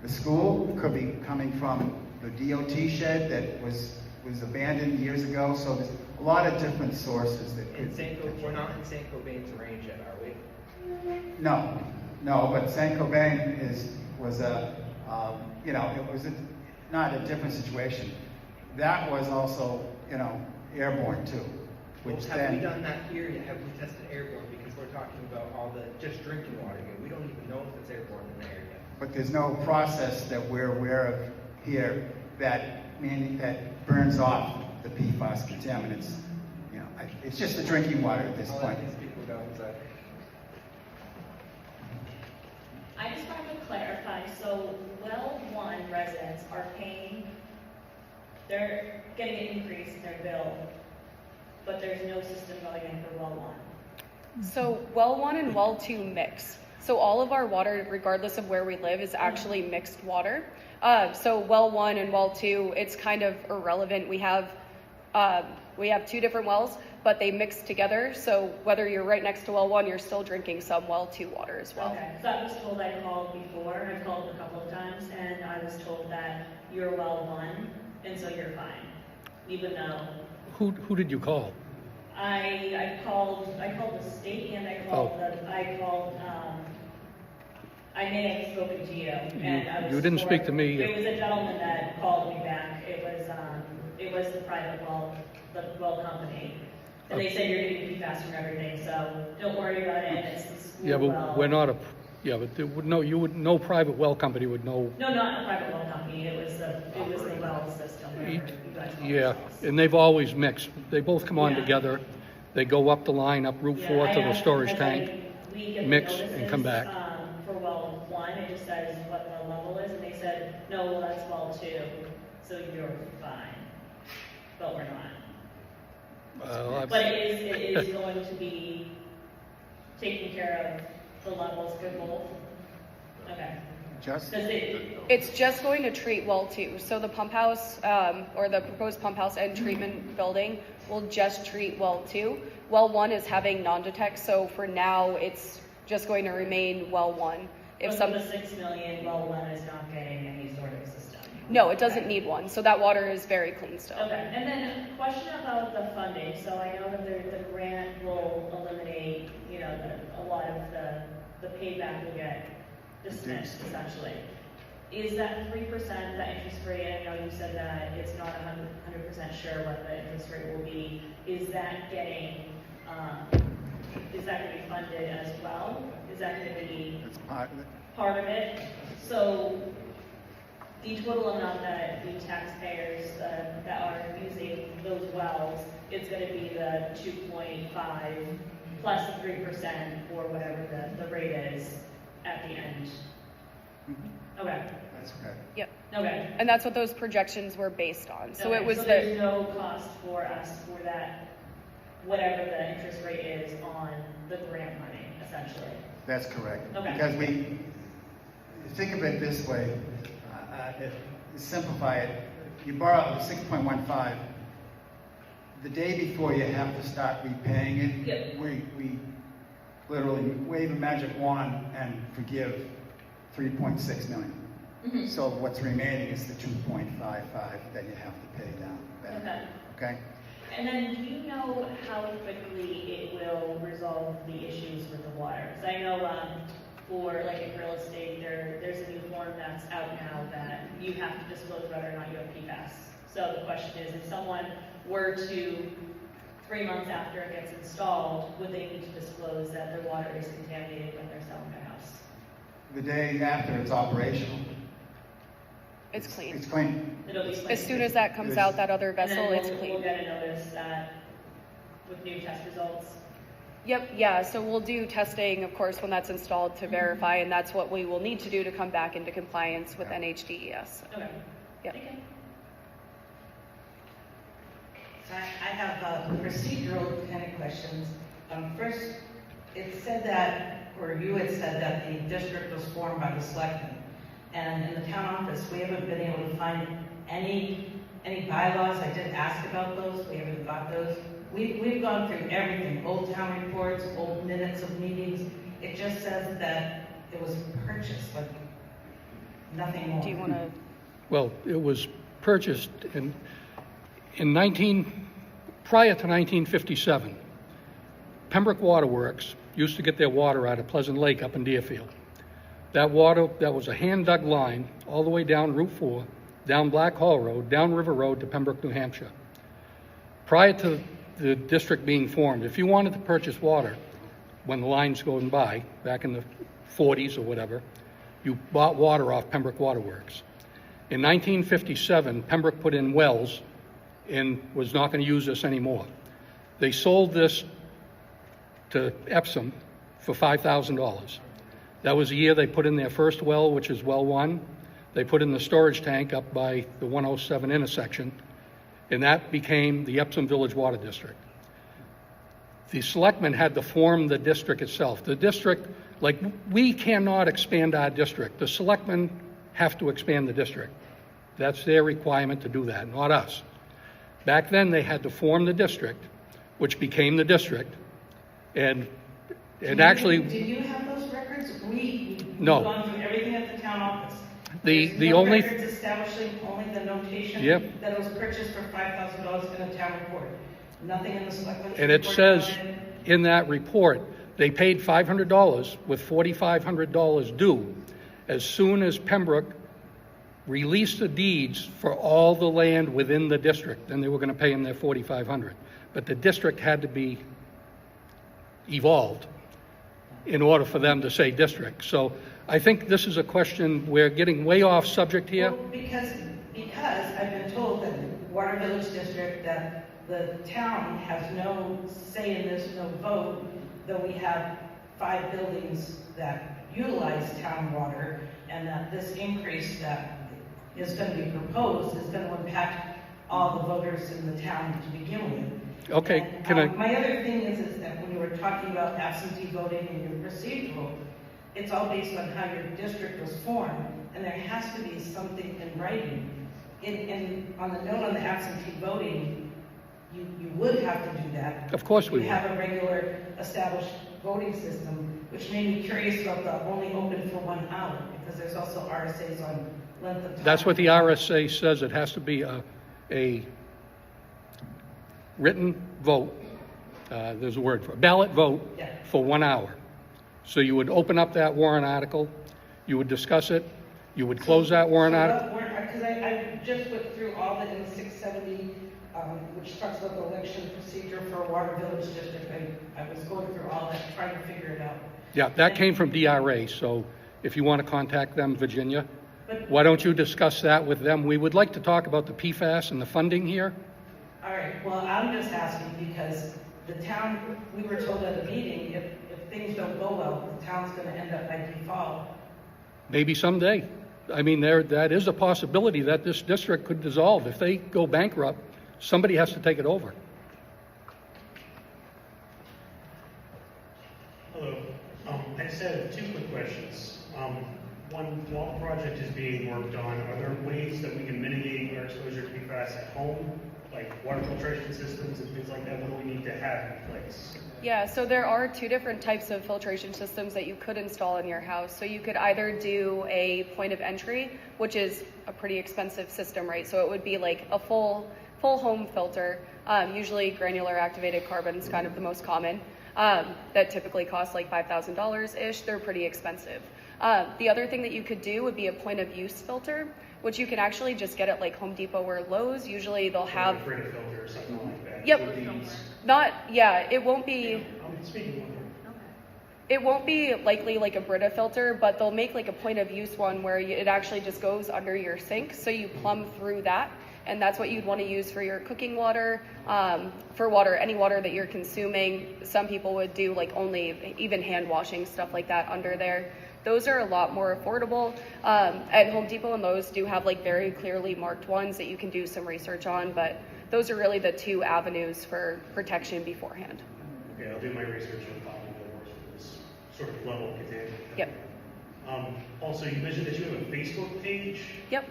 the school, could be coming from the DOT shed that was abandoned years ago. So there's a lot of different sources that could. We're not in St. Cobain's range yet, are we? No, but St. Cobain was a, it was not a different situation. That was also, airborne too. Which well, have we done that here yet? Have we tested airborne? Because we're talking about all the just drinking water here. We don't even know if it's airborne in the air yet. But there's no process that we're aware of here that burns off the PFAS contaminants. It's just the drinking water at this point. These people go inside. I just wanted to clarify, so well 1 residents are paying, they're getting an increase in their bill, but there's no system going in for well 1. So well 1 and well 2 mix. So all of our water, regardless of where we live, is actually mixed water. So well 1 and well 2, it's kind of irrelevant. We have 2 different wells, but they mix together. So whether you're right next to well 1, you're still drinking some well 2 water as well. Okay, so I was told I called before, I've called a couple of times, and I was told that you're well 1, and so you're fine, even though... Who did you call? I called the state, and I may have spoken to you, and I was... You didn't speak to me. It was a gentleman that called me back. It was the private the well company. And they said you're getting PFAS from everything, so don't worry about it. It's the school Yeah, but well. we're not no private well company would know. No, not a private well company. It was the well system. whatever you guys call Yeah, yourselves. and they've always mixed. They both come on Yeah. together. They go up the line, up Route 4 to the storage tank, We get the mix, and notices, come back. For well 1, it just says what the level is, and they said, no, well, that's well 2, so you're fine. But we're not. But it is going to be taking care of the levels for both. Okay. It's just going to treat well 2. So the pump house, or the proposed pump house and treatment building will just treat well 2. Well 1 is having non-detect, so for now it's just going to remain well 1. But the 6 million, well 1 is not getting any sort of system. No, it doesn't need one. So that water is very clean still. Okay, and then a question about the funding. So I know that the grant will eliminate, a lot of the payback will get dismissed essentially. Is that 3%, the interest rate? I know you said that it's not 100% sure what the interest rate will be. Is that going to be funded as well? Is that going to be part of it? So the total amount that the taxpayers that are using those wells, it's going to be the 2.5 plus the 3% or whatever the rate is at the end. Okay, That's correct. Yep. okay. And that's what those projections were based on. So Okay, it was so the, there's no cost for us for that, whatever the interest rate is on the grant money, essentially. That's correct. Okay. Because we, think of it this way, simplify it, you borrow 6.15, the day before you have to start repaying it, Yep. we literally wave a magic wand and forgive 3.6 million. Mhm. So what's remaining is the 2.55 that you have to pay down. Okay. Okay? And then do you know how quickly it will resolve the issues with the water? Because I know for like in real estate, there's a new form that's out now that you have to disclose whether or not you have PFAS. So the question is, if someone were to, 3 months after it gets installed, would they need to disclose that their water is contaminated when they're selling their house? The day after it's operational, it's clean. it's clean. It'll be As soon as that comes out, that other vessel, and then it's we'll clean. get a notice that with new test results. Yep, yeah, so we'll do testing, of course, when that's installed to verify, and that's what we will need to do to come back into compliance with NHDES. Okay. Yep. Okay. So I have procedural kind of questions. First, it said that, or you had said that the district was formed by the selectmen. And in the town office, we haven't been able to find any bylaws. I did ask about those. We haven't got those. We've gone through everything, old town reports, old minutes of meetings. It just says that it was purchased, but nothing more. Do you want to? Well, it was purchased prior to 1957. Pembroke Waterworks used to get their water out of Pleasant Lake up in Deerfield. That water, that was a hand-dug line all the way down Route 4, down Black Hall Road, down River Road to Pembroke, New Hampshire. Prior to the district being formed, if you wanted to purchase water when the line's going by, back in the 40s or whatever, you bought water off Pembroke Waterworks. In 1957, Pembroke put in wells and was not going to use this anymore. They sold this to Epsom for $5,000. That was the year they put in their first well, which is well 1. They put in the storage tank up by the 107 intersection, and that became the Epsom Village Water District. The selectmen had to form the district itself. The district, like, we cannot expand our district. The selectmen have to expand the district. That's their requirement to do that, not us. Back then, they had to form the district, which became the district, and actually... Do you have those records? We've No. gone through everything at the town office. The There's no only... records establishing only the notation Yep. that it was purchased for $5,000 in a town report. Nothing in the selectmen's And it report says about it. in that report, they paid $500 with $4,500 due as soon as Pembroke released the deeds for all the land within the district. Then they were going to pay them their $4,500. But the district had to be evolved in order for them to say district. So I think this is a question, we're getting way off subject here. Well, because I've been told that Water Village District, that the town has no say in this, no vote, though we have 5 buildings that utilize town water, and that this increase that is going to be proposed is going to impact all the voters in the town to begin with. Okay, And, can I... My other thing is that when you were talking about absentee voting and your procedural, it's all based on how your district was formed, and there has to be something in writing. On the note on the absentee voting, you would have to do that. Of course we You would. have a regular established voting system, which made me curious about the only open for 1 hour, because there's also RSAs on length of time. That's what the RSA says. It has to be a written vote. There's a word for it. Ballot vote for 1 hour. So you would open up that warrant article, you would discuss it, you would close that warrant article. Because I just went through all the in 670, which talks about the election procedure for a Water Village District. I was going through all that, trying to figure it out. Yeah, that came from DRA, so if you want to contact them, Virginia, why don't you discuss that with them? We would like to talk about the PFAS and the funding here. All right, well, I'm just asking because the town, we were told at a meeting, if things don't go well, the town's gonna end up by default. Maybe someday. I mean, that is a possibility that this district could dissolve. If they go bankrupt, somebody has to take it over. Hello. I just had two quick questions. One, while the project is being worked on, are there ways that we can mitigate our exposure to PFAS at home, like water filtration systems and things like that? What do we need to have in place? Yeah, so there are two different types of filtration systems that you could install in your house. So you could either do a point of entry, which is a pretty expensive system, right? So it would be like a full home filter. Usually granular activated carbon is kind of the most common. That typically costs like $5,000-ish. They're pretty expensive. The other thing that you could do would be a point of use filter, which you can actually just get at like Home Depot or Lowe's. Usually they'll have... Like a Brita filter or something like that. Yep. It won't be... I'm speaking one. It won't be likely like a Brita filter, but they'll make like a point of use one where it actually just goes under your sink. So you plumb through that. And that's what you'd want to use for your cooking water, for water, any water that you're consuming. Some people would do like only even hand washing, stuff like that under there. Those are a lot more affordable. At Home Depot and Lowe's do have like very clearly marked ones that you can do some research on, but those are really the two avenues for protection beforehand. Okay, I'll do my research and find what works for this sort of level containment. Yep. Also, you mentioned that you have a Facebook page. Yep.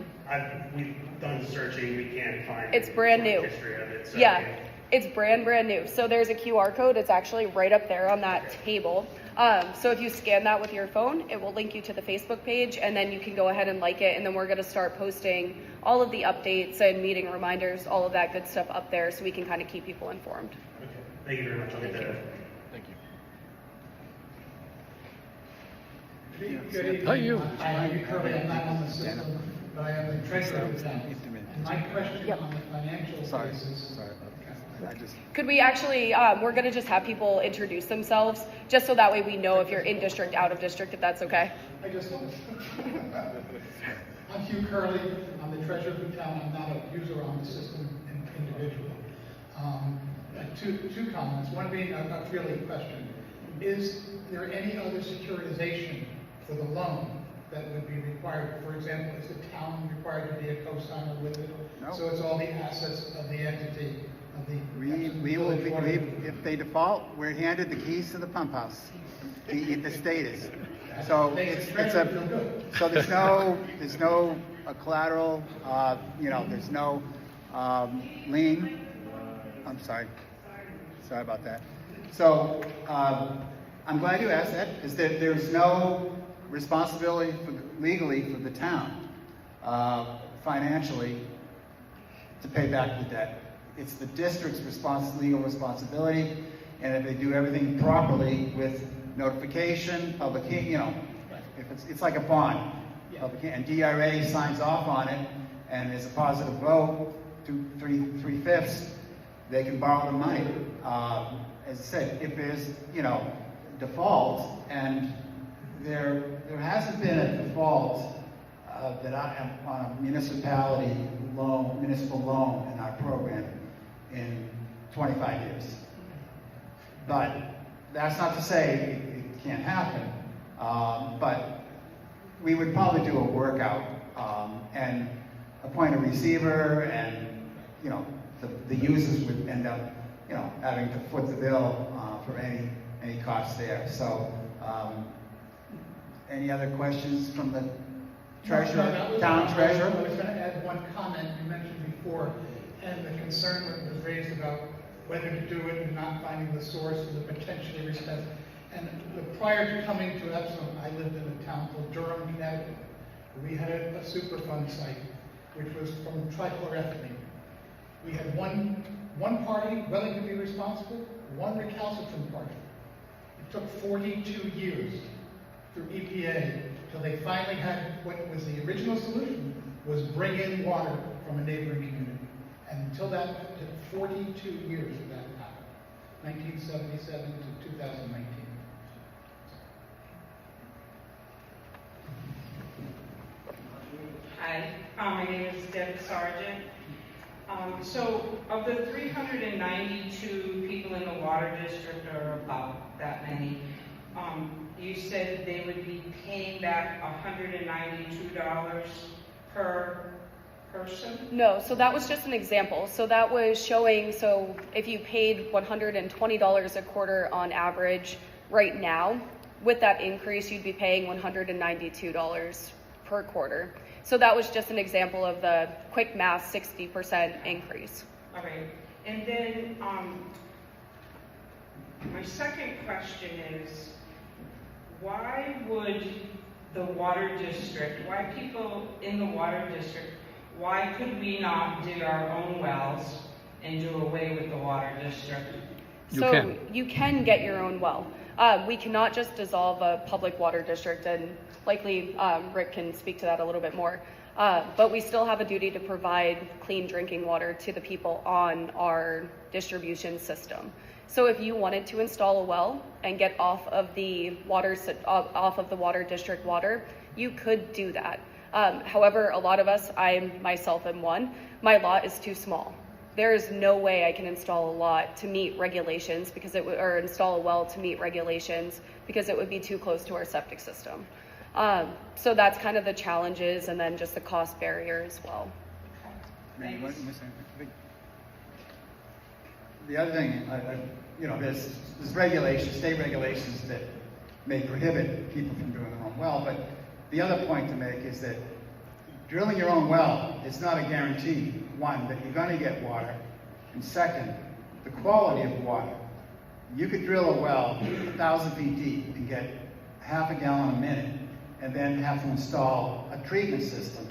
We've done searching, we can't find It's brand sort of new. history of it. So Yeah, it's brand new. So there's a QR code. It's actually right up there on that table. So if you scan that with your phone, it will link you to the Facebook page, and then you can go ahead and like it. And then we're going to start posting all of the updates and meeting reminders, all of that good stuff up there, so we can kind of keep people informed. Okay. Thank you very much. I'll get that. Thank you. Good evening. How are you? I'm Kirby, I'm not on the system, but I am the treasurer of the town. And my question on the financial basis. Could we actually, we're going to just have people introduce themselves, just so that way we know if you're in district, out of district, if that's okay. I'm Hugh Curley, I'm the treasurer of the town, I'm not a user on the system individually. Two comments, one being a really question. Is there any other securitization for the loan that would be required? For example, is the town required to be a co-signer with it? No. So it's all the assets of the entity of the... We will be, if they default, we're handed the keys to the pump house. The state is. So so there's no collateral, there's no lien. I'm sorry about that. So I'm glad you asked that, is that there's no responsibility legally for the town financially to pay back the debt. It's the district's legal responsibility, and if they do everything properly with notification, public, if it's like a bond, and DRA signs off on it, and there's a positive vote, 3/5, they can borrow the money. As I said, if there's default, and there hasn't been a default that I am on a municipal loan in our program in 25 years. But that's not to say it can't happen. But we would probably do a workout and appoint a receiver, and the users would end up having to foot the bill for any costs there. So any other questions from the treasurer, town treasurer? I was going to add one comment you mentioned before, and the concern that was raised about whether to do it and not finding the source of the potentially expensive. And prior to coming to Epsom, I lived in a town called Durham, Connecticut. We had a Superfund site, which was from trichloroethylene. We had one party willing to be responsible, one recalcitrant party. It took 42 years through EPA till they finally had what was the original solution, was bring in water from a neighboring community. And until that, it took 42 years for that to happen, 1977 to 2019. Hi, my name is Deb Sargent. So of the 392 people in the water district, or about that many, you said they would be paying back $192 per person? No, so that was just an example. So that was showing, so if you paid $120 a quarter on average right now, with that increase, you'd be paying $192 per quarter. So that was just an example of the quick math 60% increase. Okay, and then my second question is, why would the water district, why people in the water district, why could we not dig our own wells and do away with the water district? You can get your own well. We cannot just dissolve a public water district, and likely Rick can speak to that a little bit more. But we still have a duty to provide clean drinking water to the people on our distribution system. So if you wanted to install a well and get off of the water district water, you could do that. However, a lot of us, I myself am one, my lot is too small. There is no way I can install a lot to meet regulations or install a well to meet regulations because it would be too close to our septic system. So that's kind of the challenges, and then just the cost barrier as well. Thanks. The other thing, there's regulations, state regulations that may prohibit people from doing their own well, but the other point to make is that drilling your own well is not a guarantee, one, that you're going to get water, and second, the quality of water. You could drill a well 1,000 feet deep and get half a gallon a minute, and then have to install a treatment system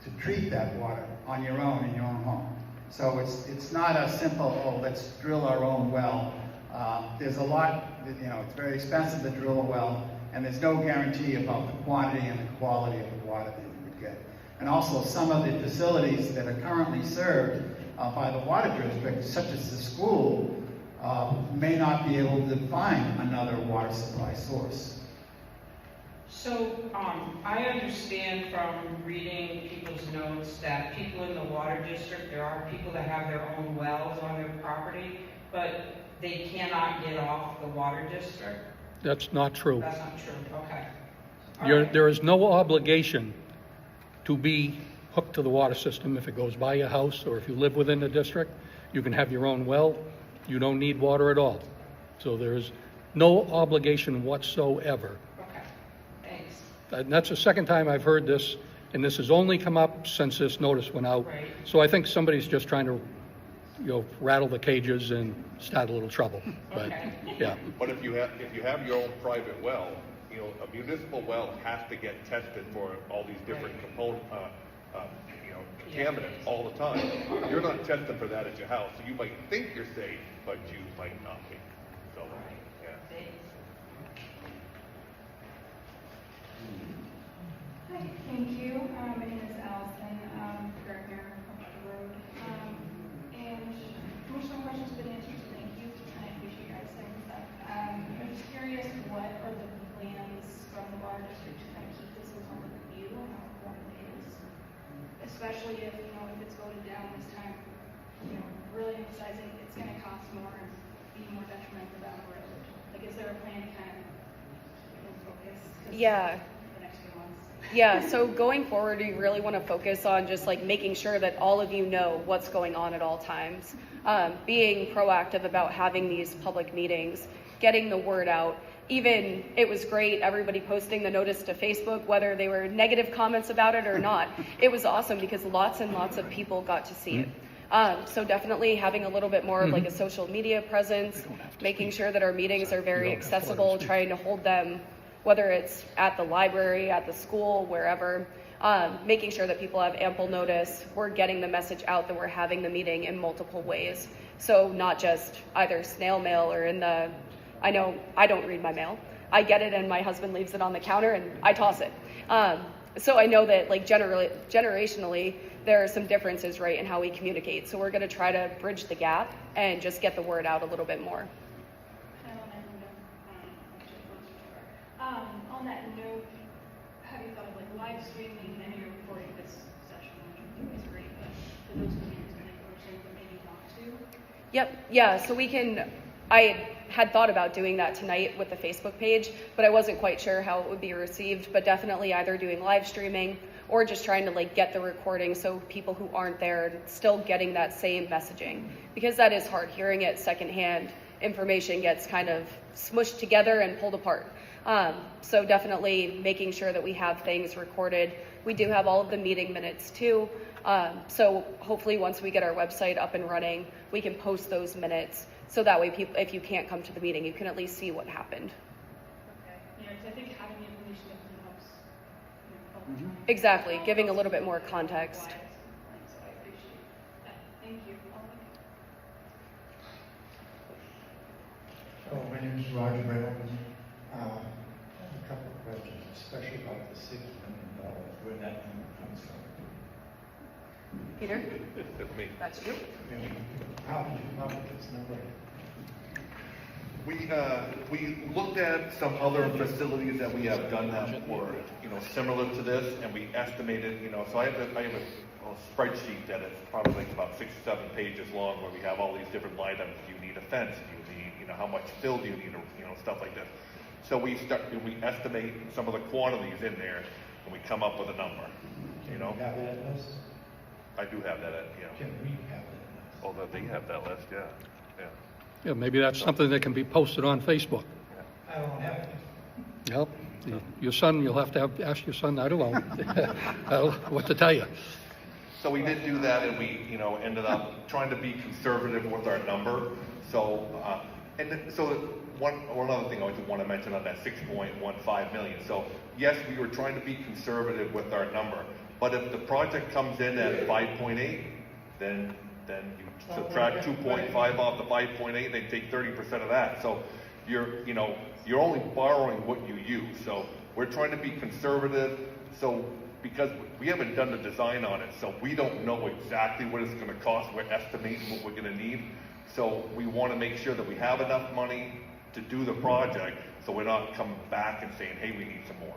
to treat that water on your own in your own home. So it's not a simple, oh, let's drill our own well. There's a lot, it's very expensive to drill a well, and there's no guarantee about the quantity and the quality of the water that you would get. And also, some of the facilities that are currently served by the water district, such as the school, may not be able to find another water supply source. So I understand from reading people's notes that people in the water district, there are people that have their own wells on their property, but they cannot get off the water district? That's not true. That's not true, okay. All right. There is no obligation to be hooked to the water system if it goes by your house, or if you live within the district. You can have your own well. You don't need water at all. So there is no obligation whatsoever. And that's the second time I've heard this, and this has only come up since this notice went out. Right. So I think somebody's just trying to, rattle the cages and start a little trouble. But Okay. yeah. But if you have your own private well, a municipal well has to get tested for all these different component, contaminants all the time. You're not testing for that at your house, so you might think you're safe, but you might not be. So, yeah. Hi, thank you. My name is Allison, Gardner, up the road. And most of my questions have been answered, so thank you. I appreciate you guys saying stuff. I'm just curious, what are the plans from the water district to kind of keep this in public view and how important it is? Especially if, if it's voted down this time, really emphasizing it's going to cost more and be more detrimental down the road. Like, is there a plan to kind of focus? Yeah. Yeah, so going forward, we really want to focus on just making sure that all of you know what's going on at all times. Being proactive about having these public meetings, getting the word out. Even, it was great, everybody posting the notice to Facebook, whether they were negative comments about it or not. It was awesome because lots and lots of people got to see it. So definitely having a little bit more of a social media presence, making sure that our meetings are very accessible, trying to hold them, whether it's at the library, at the school, wherever, making sure that people have ample notice. We're getting the message out that we're having the meeting in multiple ways. So not just either snail mail or I know I don't read my mail. I get it and my husband leaves it on the counter and I toss it. So I know that generationally, there are some differences, right, in how we communicate. So we're gonna try to bridge the gap and just get the word out a little bit more. On that note, have you thought of live streaming? I know you're recording this session, which is great, but for those of you who's going to Yep, yeah, so I had thought about doing that tonight with the Facebook page, but I wasn't quite sure how it would be received, but definitely either doing live streaming or just trying to like get the recording so people who aren't there still getting that same messaging, because that is hard. Hearing it secondhand, information gets kind of smushed together and pulled apart. So definitely making sure that we have things recorded. We do have all of the meeting minutes too. So hopefully once we get our website up and running, we can post those minutes. So that way people, if you can't come to the meeting, you can at least see what happened. Okay. Yeah, 'cause I think having the information definitely helps. Exactly, giving a little bit more context. So I appreciate that. Thank you. Hello, my name is Roger Reynolds. I have a couple of questions, especially about the $6 million, where that number comes from. Peter? Me. That's you. How did you come up with this number? We looked at some other facilities that we have done that were, similar to this, and we estimated, so I have a spreadsheet that is probably like about 6 or 7 pages long, where we have all these different line items. Do you need a fence? Do you need, how much fill do you need, stuff like that. So we estimate some of the quantities in there, and we come up with a number, Can we have that list? I do have that, Can we have that list? Oh, they have that list, yeah. Yeah, maybe that's something that can be posted on Facebook. I don't have it. Yep, your son, you'll have to ask your son, I don't know, what to tell you. So we did do that, and we, ended up trying to be conservative with our number. So, one other thing I just want to mention on that 6.15 million. So, yes, we were trying to be conservative with our number, but if the project comes in at 5.8, then you subtract 2.5 off the 5.8, they take 30% of that. So, you're only borrowing what you use. So, we're trying to be conservative. So, because we haven't done the design on it, so we don't know exactly what it's going to cost. We're estimating what we're going to need. So we want to make sure that we have enough money to do the project, so we're not coming back and saying, hey, we need some more,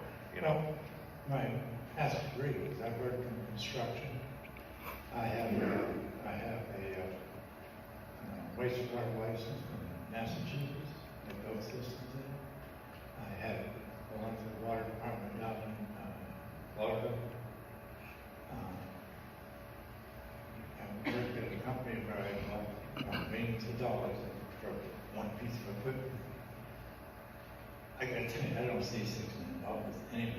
My past degree is I've worked in construction. I have a wastewater license from Massachusetts that built systems in. I had one for the water department down in Florida. I worked at a company where I bought millions of dollars for one piece of equipment. I gotta tell you, I don't see $6 million anywhere.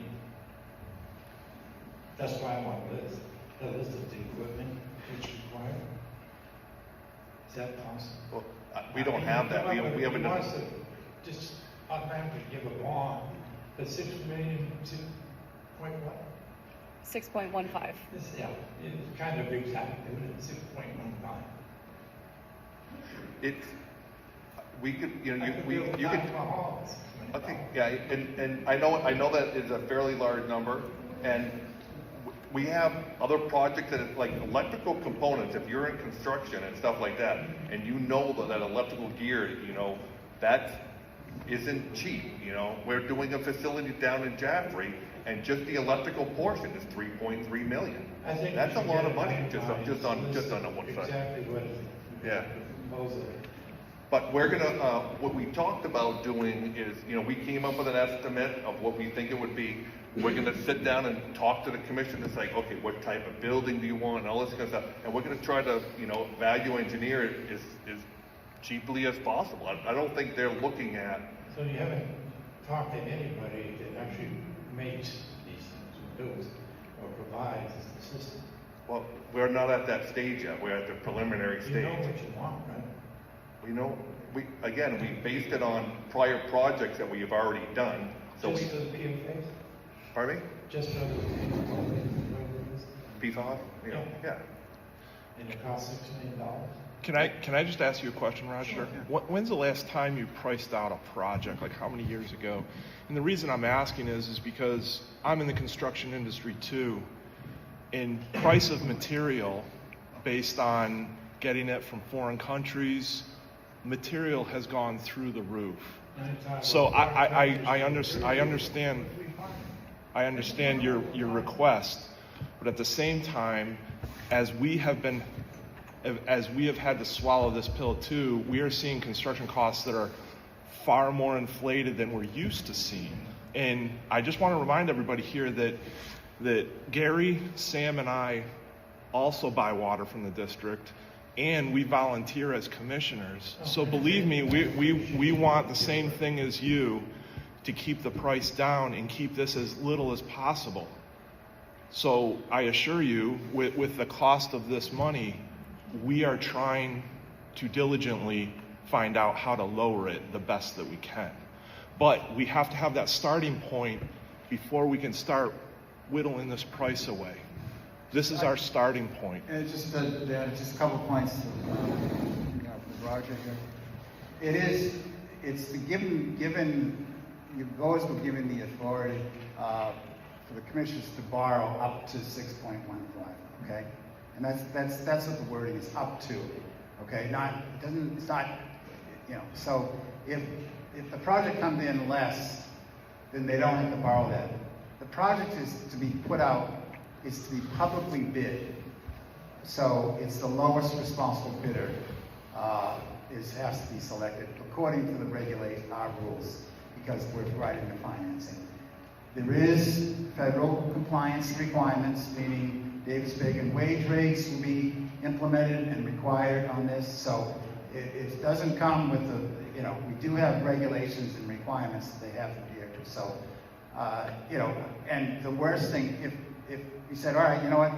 That's why I want a list. The list of the equipment that's required. Is that possible? Well, we don't have that. We haven't done. Wants to just automatically give a bond, but 6 million, 6 point what? 6.15. Yeah, it's kind of exact, isn't it? 6.15. It's, we could, you could. Okay, yeah, and I know that is a fairly large number, and we have other projects that like electrical components. If you're in construction and stuff like that, and that electrical gear, that isn't cheap. We're doing a facility down in Jaffrey, and just the electrical portion is $3.3 million. I think that's a lot of money just on one side. Exactly what. Yeah. But we're gonna, what we talked about doing is, we came up with an estimate of what we think it would be. We're gonna sit down and talk to the commission and say, okay, what type of building do you want, and all this kind of stuff. And we're gonna try to, value engineer it as cheaply as possible. I don't think they're looking at. So you haven't talked to anybody that actually makes these things, or builds, or provides the system? Well, we're not at that stage yet. We're at the preliminary stage. You know what you want, right? We based it on prior projects that we have already done. So just for the PFAS? Pardon me? Just for the PFAS? Yeah. And it costs $6 million? Can I just ask you a question, Roger? Sure. When's the last time you priced out a project? Like how many years ago? And the reason I'm asking is because I'm in the construction industry too, and price of material based on getting it from foreign countries, material has gone through the roof. So I understand your request, but at the same time, as we have been as we have had to swallow this pill too, we are seeing construction costs that are far more inflated than we're used to seeing. And I just want to remind everybody here that Gary, Sam, and I also buy water from the district, and we volunteer as commissioners. So believe me, we want the same thing as you, to keep the price down and keep this as little as possible. So I assure you, with the cost of this money, we are trying to diligently find out how to lower it the best that we can. But we have to have that starting point before we can start whittling this price away. This is our starting point. And just a couple of points for Roger here. It's the given, you've always been given the authority for the commissioners to borrow up to 6.15, okay? And that's what the wording is, up to, okay? It's not, so if the project comes in less, then they don't have to borrow that. The project is to be put out, is to be publicly bid. So it's the lowest responsible bidder has to be selected according to the our rules, because we're providing the financing. There is federal compliance requirements, meaning Davis-Bacon wage rates will be implemented and required on this. So it doesn't come with we do have regulations and requirements that they have to adhere to. So, and the worst thing, if you said, all right, you know what,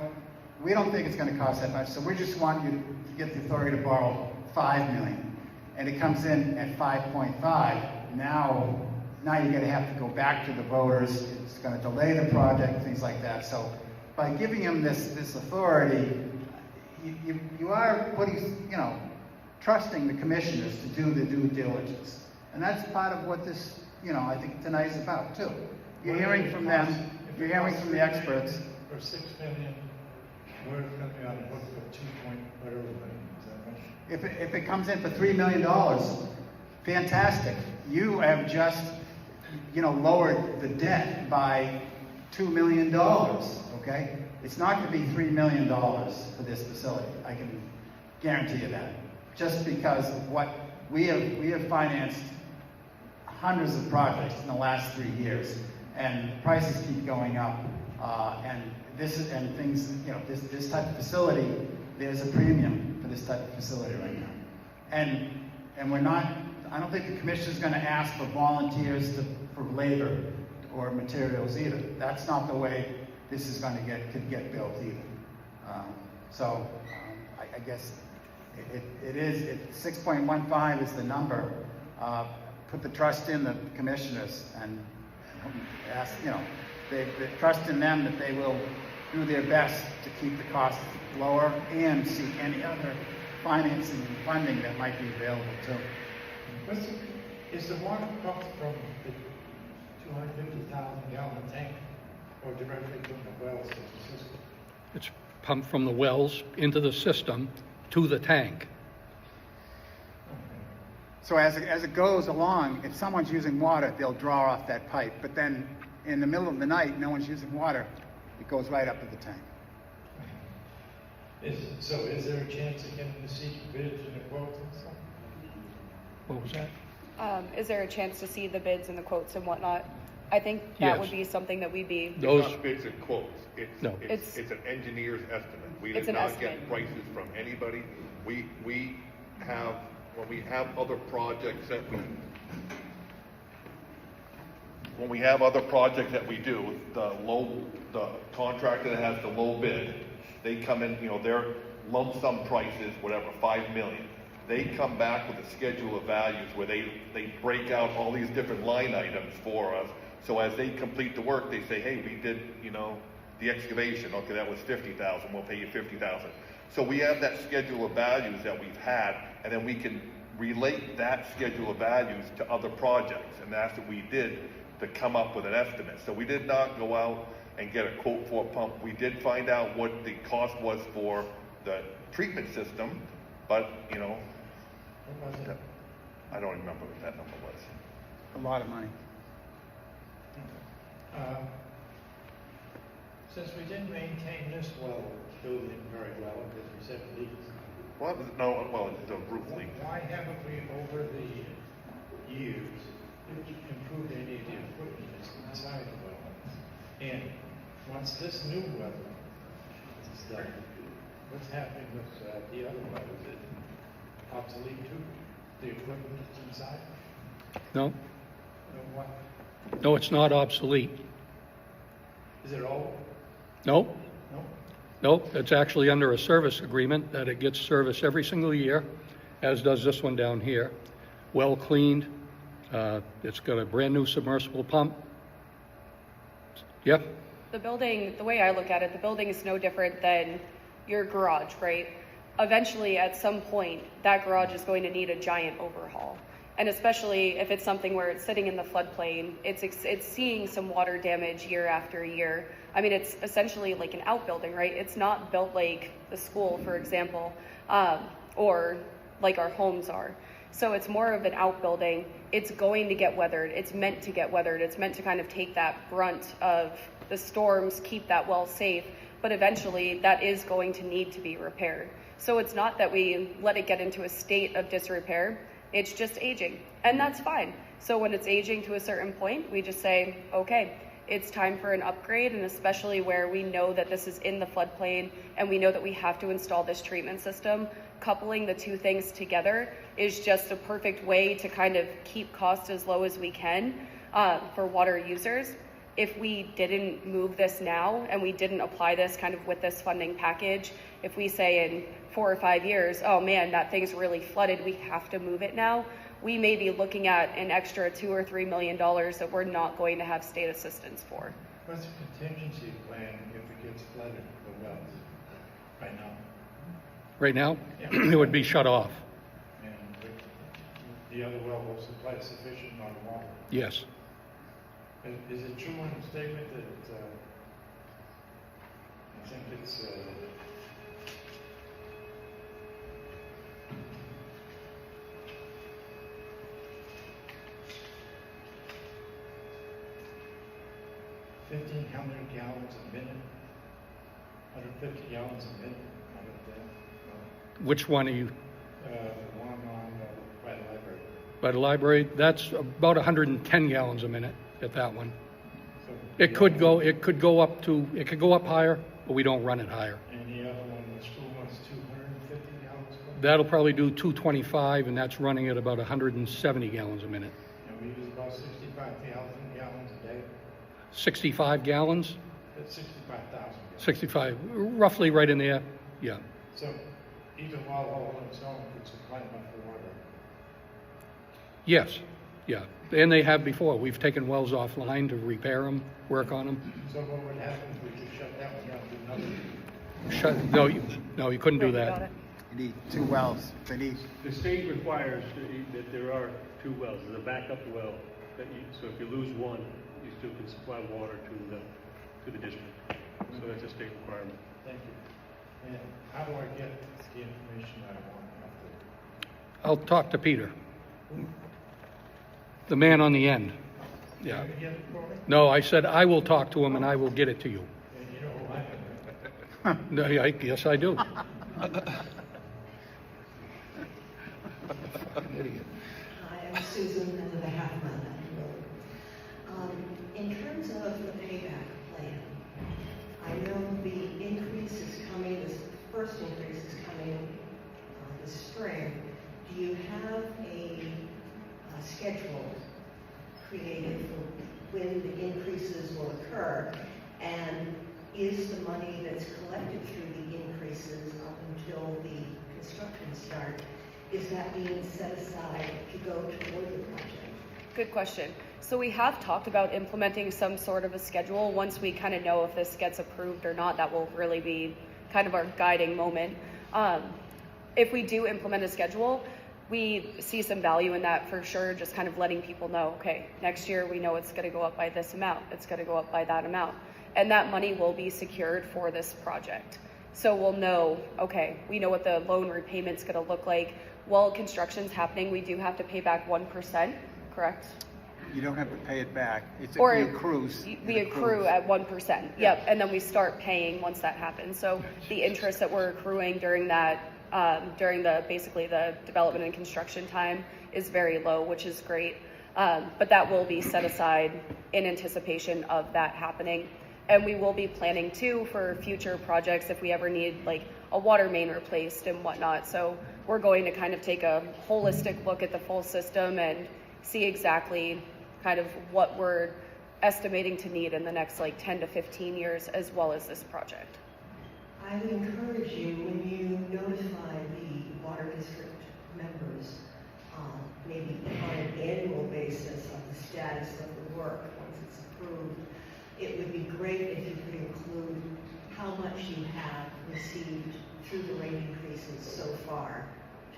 we don't think it's going to cost that much, so we just want you to get the authority to borrow $5 million, and it comes in at 5.5, now you're going to have to go back to the voters. It's going to delay the project, things like that. So by giving them this authority, you are putting, trusting the commissioners to do the due diligence. And that's part of what this, I think tonight is about too. You're hearing from them, you're hearing from the experts. For $6 million, we're going to be on the hook for 2 million, is that much? If it comes in for $3 million, fantastic. You have just, lowered the debt by $2 million, okay? It's not going to be $3 million for this facility. I can guarantee you that. Just because of what we have financed hundreds of projects in the last 3 years, and prices keep going up, and this type of facility, there's a premium for this type of facility right now. And we're not, I don't think the commissioner's going to ask for volunteers for labor or materials either. That's not the way this is going to get built either. I guess it is 6.15 is the number. Put the trust in the commissioners and ask, they trust in them that they will do their best to keep the costs lower and seek any other financing and funding that might be available too. Is the water pumped from the 250,000 gallon tank or directly from the wells to the system? It's pumped from the wells into the system to the tank. So as it goes along, if someone's using water, they'll draw off that pipe. But then in the middle of the night, no one's using water, it goes right up to the tank. So is there a chance of getting to see bids and the quotes and stuff? What was that? Is there a chance to see the bids and the quotes and whatnot? I think that Yes. would be something that we'd be. It's not bids and quotes. No. It's an engineer's estimate. We It's did an not estimate. get prices from anybody. We have, when we have other projects that we do, the contractor that has the low bid, they come in, their lump sum price is whatever, $5 million. They come back with a schedule of values where they break out all these different line items for us. So as they complete the work, they say, hey, we did, the excavation. Okay, that was $50,000. We'll pay you $50,000. So we have that schedule of values that we've had, and then we can relate that schedule of values to other projects. And that's what we did to come up with an estimate. So we did not go out and get a quote for a pump. We did find out what the cost was for the treatment system, but, What was it? I don't remember what that number was. A lot of money. Since we didn't maintain this well building very well, because we said leaks, What was it? No, well, it's a roof leak. Why haven't we, over the years, improved any of the equipment that's inside the well? And once this new well is done, what's happening with the other well? Is it obsolete too? The equipment that's inside? No, What? no, it's not obsolete. Is it old? No, No? no, it's actually under a service agreement that it gets serviced every single year, as does this one down here. Well cleaned. It's got a brand new submersible pump. Yep. The building, the way I look at it, the building is no different than your garage, right? Eventually, at some point, that garage is going to need a giant overhaul. And especially if it's something where it's sitting in the floodplain, it's seeing some water damage year after year. I mean, it's essentially like an outbuilding, right? It's not built like the school, for example, or like our homes are. So it's more of an outbuilding. It's going to get weathered. It's meant to get weathered. It's meant to kind of take that brunt of the storms, keep that well safe. But eventually, that is going to need to be repaired. So it's not that we let it get into a state of disrepair. It's just aging, and that's fine. So when it's aging to a certain point, we just say, okay, it's time for an upgrade, and especially where we know that this is in the floodplain and we know that we have to install this treatment system, coupling the two things together is just a perfect way to kind of keep costs as low as we can for water users. If we didn't move this now and we didn't apply this kind of with this funding package, if we say in 4 or 5 years, oh man, that thing's really flooded, we have to move it now, we may be looking at an extra $2 or $3 million that we're not going to have state assistance for. What's the contingency plan if it gets flooded, the wells, right now? Right now, Yeah. it would be shut off. And the other well will supply sufficient amount of water. Yes. Is it true in the statement that, I think it's, gallons a minute, 150 gallons a minute out of that? Which one are you? The one on by the library. By the library, that's about 110 gallons a minute at that one. So It could go up higher, but we don't run it higher. And the other one, the school one's 250 gallons per minute? That'll probably do 225, and that's running at about 170 gallons a minute. And we use about 65,000 gallons a day? 65 gallons? That's 65,000 gallons. 65, roughly right in there, yeah. So even while all on its own could supply enough water? Yes, yeah. And they have before. We've taken wells offline to repair them, work on them. So what would happen if we just shut that one down, do nothing? No, you couldn't do that. You need 2 wells. They need. The state requires that there are 2 wells. There's a backup well so if you lose one, you still can supply water to the district. So that's a state requirement. Thank you. And how do I get the information I want after? I'll talk to Peter, the man on the end. Yeah. Can you get it for me? No, I said I will talk to him and I will get it to you. And you know who I am. No, yes, I do. Hi, I'm Susan, and with a half Manhattan Road. In terms of the payback plan, I know the increase is coming, this first increase is coming this spring. Do you have a schedule created for when the increases will occur? And is the money that's collected through the increases up until the construction start, is that being set aside to go toward the project? Good question. So we have talked about implementing some sort of a schedule. Once we kind of know if this gets approved or not, that will really be kind of our guiding moment. If we do implement a schedule, we see some value in that for sure, just kind of letting people know, okay, next year we know it's going to go up by this amount, it's going to go up by that amount. And that money will be secured for this project. So we'll know, okay, we know what the loan repayment's going to look like. While construction's happening, we do have to pay back 1%, correct? You don't have to pay it back. It accrues. We accrue at 1%. Yep, and then we start paying once that happens. So the interest that we're accruing during that during basically the development and construction time is very low, which is great. But that will be set aside in anticipation of that happening. And we will be planning too for future projects if we ever need like a water main replaced and whatnot. So we're going to kind of take a holistic look at the full system and see exactly kind of what we're estimating to need in the next like 10 to 15 years, as well as this project. I would encourage you, when you notify the water district members, maybe on an annual basis of the status of the work once it's approved, it would be great if you could include how much you have received through the rate increases so far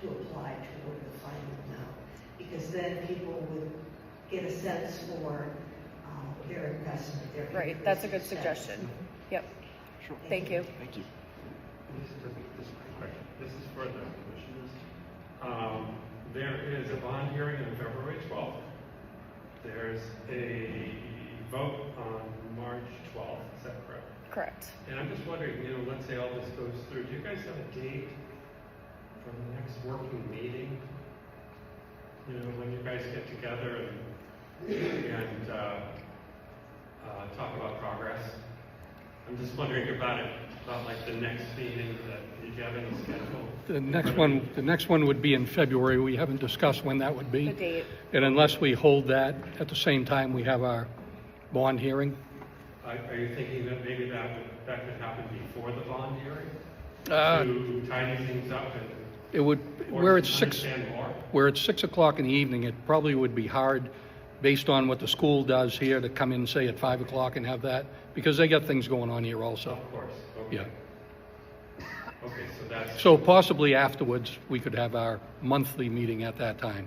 to apply toward the final amount. Because then people would get a sense for their investment, their Right, that's a good increased suggestion. Yep. Sure. Thank you. Thank you. This is for the commissioners. There is a bond hearing on February 12th. There's a vote on March 12th, is that correct? Correct. And I'm just wondering, let's say all this goes through, do you guys have a date for the next working meeting? When you guys get together and talk about progress? I'm just wondering about like the next meeting, do you have any schedule? The next one would be in February. We haven't discussed when that would be. The date. And unless we hold that at the same time we have our bond hearing. Are you thinking that maybe that could happen before the bond hearing? To tidy things up and... It would, where it's 6 o'clock in the evening, it probably would be hard, based on what the school does here, to come in, say, at 5 o'clock and have that, because they got things going on here also. Of course. Okay. Yeah. Okay, so that's... So possibly afterwards, we could have our monthly meeting at that time.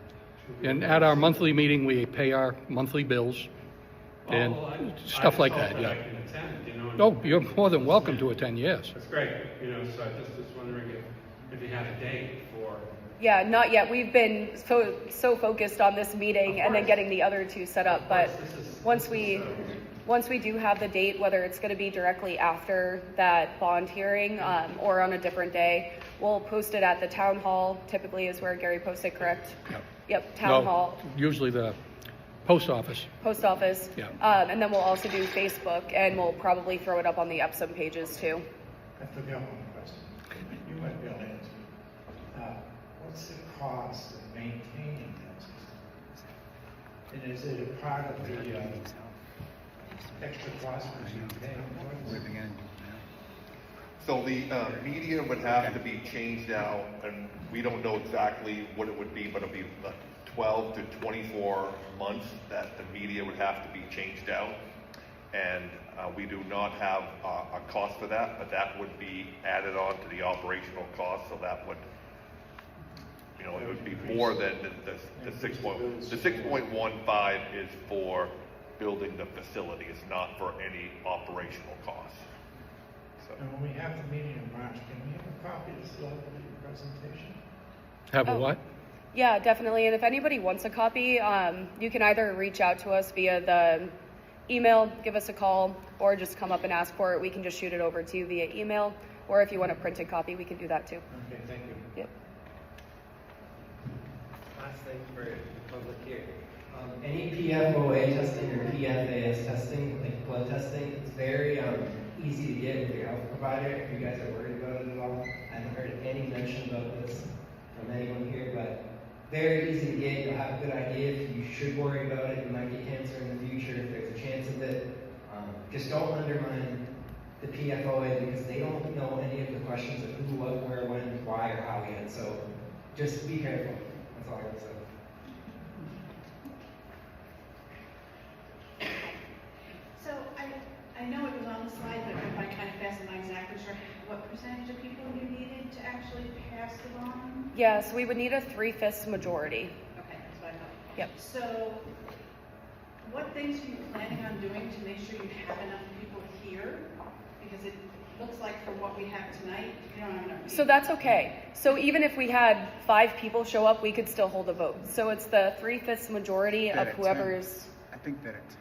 And at our monthly meeting, we pay our monthly bills and stuff like that, yeah. I can attend, Oh, you're more than welcome to attend, yes. That's great, so I just was wondering if you have a date for... Yeah, not yet. We've been so focused on this meeting and then getting the other two set up. But once we do have the date, whether it's going to be directly after that bond hearing or on a different day, we'll post it at the town hall. Typically is where Gary posted, correct? Yep, town hall. Usually the post office. Post office. Yeah. And then we'll also do Facebook, and we'll probably throw it up on the Epsom pages too. I forgot one question. You might be able to answer. What's the cost of maintaining that system? And is it a part of the extra cost that you pay? So the media would have to be changed out, and we don't know exactly what it would be, but it'll be like 12 to 24 months that the media would have to be changed out. And we do not have a cost for that, but that would be added on to the operational cost, so that would, it would be more than the 6.15 is for building the facility. It's not for any operational costs. So. And when we have the meeting in March, can we have a copy of this level of your presentation? Have a what? Yeah, definitely. And if anybody wants a copy, you can either reach out to us via the email, give us a call, or just come up and ask for it. We can just shoot it over to you via email, or if you want a printed copy, we can do that too. Okay, thank you. Yep. Last thing for the public here. Any PFOA testing or PFAS testing, like blood testing, it's very easy to get with your health provider if you guys are worried about it at all. I haven't heard any mention about this from anyone here, but very easy to get. You'll have a good idea if you should worry about it. You might get cancer in the future if there's a chance of it. Just don't undermine the PFOA because they don't know any of the questions of who, what, where, when, why, or how yet. So just be careful. That's all I would say. So I know it was on the slide, but if I kind of fast, I'm not exactly sure what percentage of people you needed to actually pass the bond? Yeah, so we would need a 3/5 majority. Okay, that's what I thought. Yep. So what things are you planning on doing to make sure you have enough people here? Because it looks like for what we have tonight, you don't have enough people. So that's okay. So even if we had 5 people show up, we could still hold a vote. So it's the 3/5 majority of whoever's... I think that attend.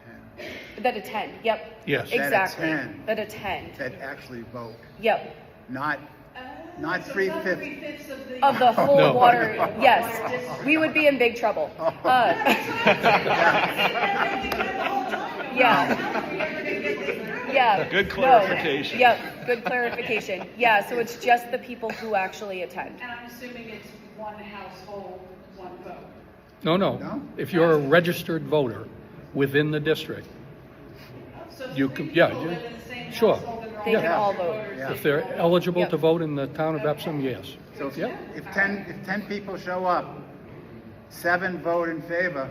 That attend, yep. Yes. Exactly. That attend. That attend. That actually vote. Yep. Not Not So it's not 3/5. 3/5 Of the whole No. water, yes, we would be in big trouble. Yeah. Yeah. Good no, clarification. Yep, good clarification. Yeah, so it's just the people who actually attend. And I'm assuming it's one household, one vote. No, no. If you're a registered voter within the district, So if you three could, yeah, people live in the same sure. household and they're They can all registered vote. voters, If they're eligible Yep. to vote in the town of Epsom, yes. So if, Yep. if 10 people show up, 7 vote in favor,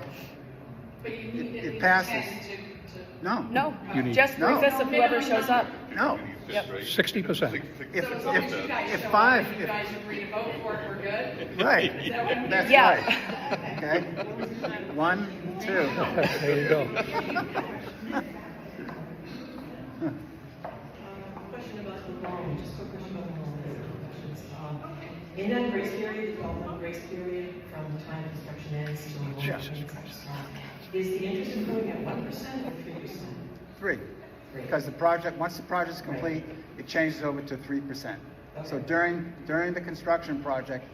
But you need it at least passes. 10 to. No. No, You need- just 3/5 of whoever shows up. No. Yep. 60%. If, So as long as you guys if show up, 5, if you guys agree to vote for it, we're good? right, Is that what I'm that's Yeah. right. Okay? 1, 2. There you go. Question about the loan, just a quick question about the loan. In that grace period, the 12-month grace period from the time construction ends to when Jesus loan Christ. is the interest accruing at 1% or 3%? 3. Because the project, once the project's complete, it changes over to 3%. So Okay. during the construction project,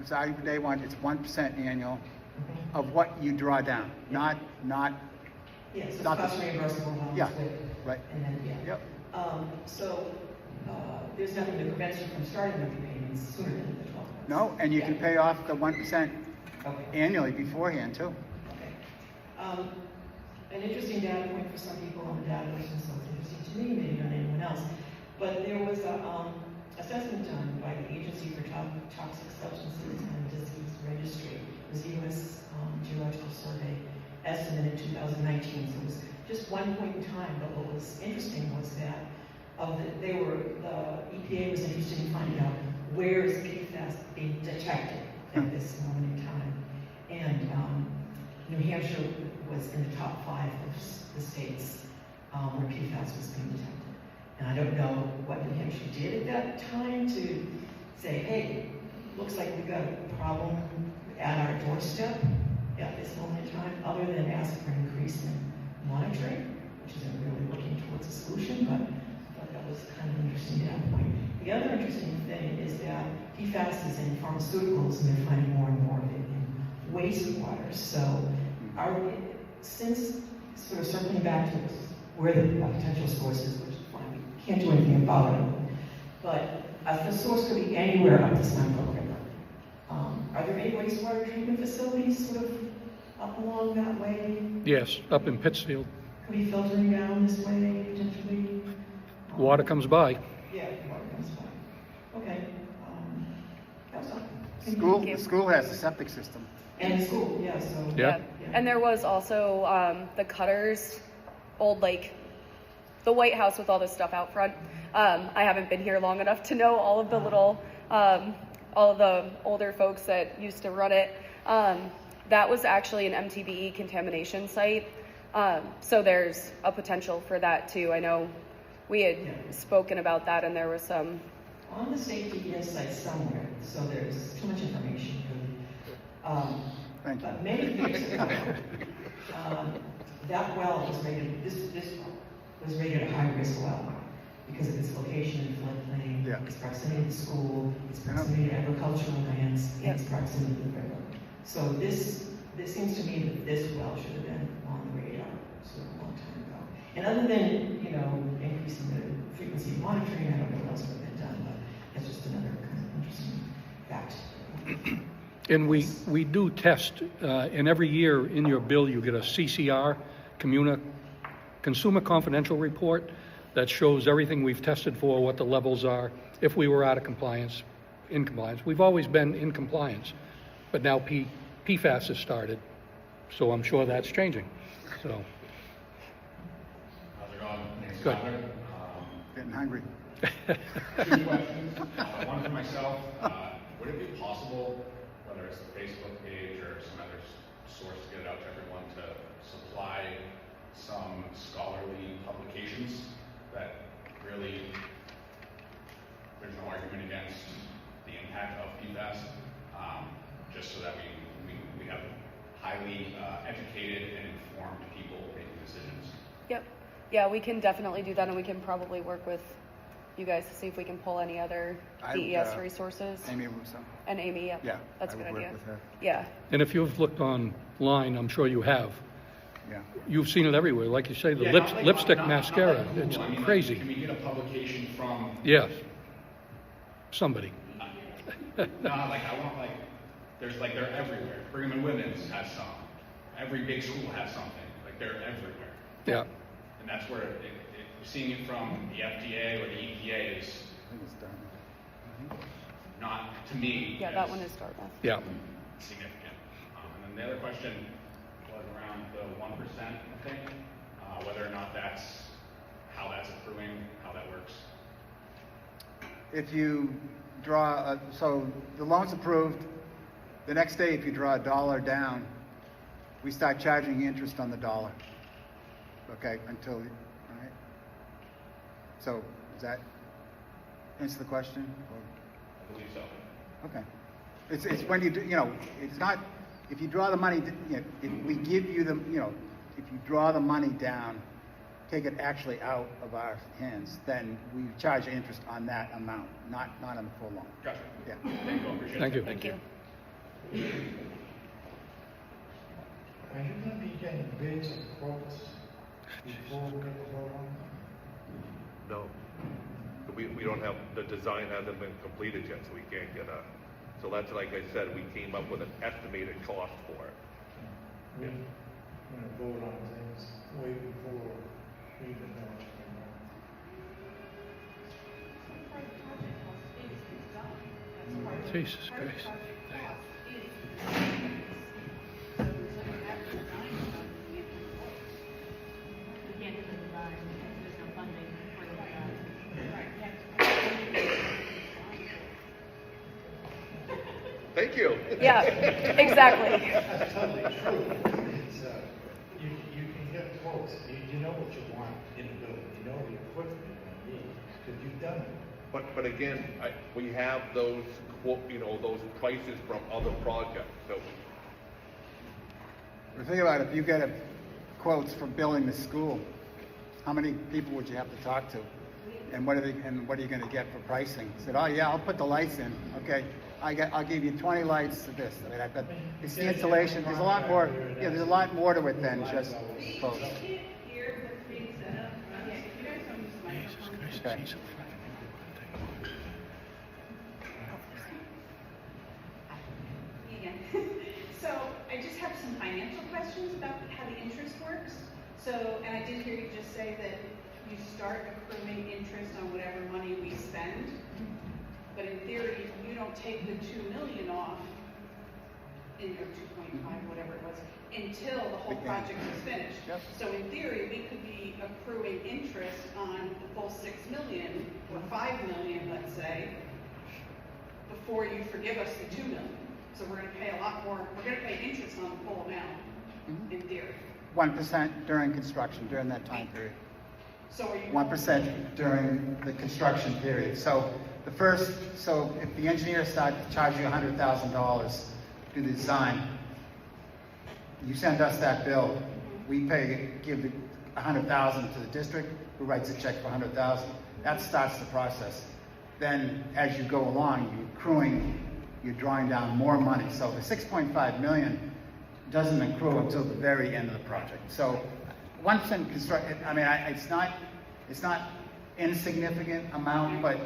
starting from day one, it's 1% annual of what you draw down, not Yes, it's not the- cost reimbursable loans. Yeah, with- right. And then, yeah. Yep. So, there's nothing that prevents you from starting the repayments sooner than the 12 months? No, and you can pay off the 1% Okay. annually beforehand too. Okay. An interesting data point for some people on the data person, so it's interesting to me, maybe not anyone else. But there was a assessment done by the Agency for Toxic Substances and Disease Registry. It was the U.S. Geological Survey estimate in 2019. So it was just one point in time. But what was interesting was that the EPA was interested in finding out where is PFAS being detected at this moment in time. And New Hampshire was in the top 5 of the states where PFAS was being detected. And I don't know what New Hampshire did at that time to say, hey, looks like we've got a problem at our doorstep at this moment in time, other than ask for an increase in monitoring, which isn't really looking towards a solution, but I thought that was kind of an interesting data point. The other interesting thing is that PFAS is in pharmaceuticals, and they're finding more and more of it in wastewater. So since sort of circling back to where the potential source is, which is fine, we can't do anything about it, but the source could be anywhere up the Snunko River. Are there any wastewater treatment facilities sort of up along that way? Yes, up in Pittsfield. Could be filtering down this way potentially? Water comes by. Yeah, water comes by. Okay. That's all. The school has a septic system. And school, yeah, so. Yeah. And there was also the Cutters, old the White House with all this stuff out front. I haven't been here long enough to know all of the little, all of the older folks that used to run it. That was actually an MTBE contamination site. So there's a potential for that too. I know we had spoken about that, and there was some. On the safety site somewhere, so there's too much information. But many years ago, that well was rated, this well was rated a high-risk well because of its location in the floodplain, its proximity to the school, its proximity to agricultural lands, and its proximity to the river. So this seems to me that this well should have been on the radar sort of a long time ago. And other than, increasing the frequency of monitoring, I don't know what else would have been done, but that's just another kind of interesting fact. And we do test, and every year in your bill you get a CCR, Consumer Confidential Report, that shows everything we've tested for, what the levels are, if we were out of compliance, in compliance. We've always been in compliance, but now PFAS has started, so I'm sure that's changing. So. How's it going? Name's Good. Tyler. Getting hungry. 2 questions. One for myself. Would it be possible, whether it's the Facebook page or some other source to get it out to everyone, to supply some scholarly publications that really, there's no argument against the impact of PFAS, just so that we have highly educated and informed people making decisions? Yep. Yeah, we can definitely do that, and we can probably work with you guys to see if we can pull any other I, DES resources. Amy Russo. And Amy, yep. Yeah, That's a I good would work idea. with her. Yeah. And if you've looked online, I'm sure you have, Yeah. you've seen it everywhere. Like you say, the Yeah, not like- lipstick not mascara, like Google. it's I mean, like, crazy. can we get a publication from? Yes. Somebody. No, like I want they're everywhere. Brigham and Women's has some. Every big school has something. Like they're everywhere. Yeah. And that's where seeing it from the FDA or the EPA is not, to me, Yeah, that one is Dartmouth. Yeah. significant. And then the other question was around the 1%, I think, whether or not how that's accruing, how that works. If you draw, so the loan's approved, the next day if you draw $1 down, we start charging interest on the dollar. Okay, until, all right? So, does that answer the question? I believe so. Okay. It's when you do, it's not, if you draw the money, if we give you the, if you draw the money down, take it actually out of our hands, then we charge interest on that amount, not on the full loan. Gotcha. Yeah. Thank you. Appreciate Thank it. you. Thank you. Are you gonna be getting bids and quotes before we get the vote on? No. We don't have, the design hasn't been completed yet, so we can't get so that's like I said, we came up with an estimated cost for it. We're gonna vote on things way before we even know what's going on. Jesus Christ. Thank you. Yeah, exactly. That's totally true. It's, you can get quotes, you know what you want in a building, you know the equipment you're gonna need, because you've done it. But again, we have those those prices from other projects, so. But think about it, if you get quotes for building the school, how many people would you have to talk to? And what are you gonna get for pricing? Said, oh yeah, I'll put the lights in, okay. I'll give you 20 lights to this. I mean, I've got, it's the installation, there's a lot more, there's a lot more to it than just quotes. Okay. Again. So I just have some financial questions about how the interest works. So, and I did hear you just say that you start accruing interest on whatever money we spend. But in theory, you don't take the 2 million off in your 2.5, whatever it was, until the whole project is finished. Yep. So in theory, we could be accruing interest on the full 6 million or 5 million, let's say, before you forgive us the 2 million. So we're gonna pay a lot more, we're gonna pay interest on the full amount, in theory. 1% during construction, during that time period. So are you? 1% during the construction period. So if the engineer starts to charge you $100,000 to do the design, you send us that bill, we give the $100,000 to the district, who writes a check for $100,000. That starts the process. Then, as you go along, you're accruing, you're drawing down more money. So the 6.5 million doesn't accrue until the very end of the project. So 1% construction, I mean, it's not insignificant amount, but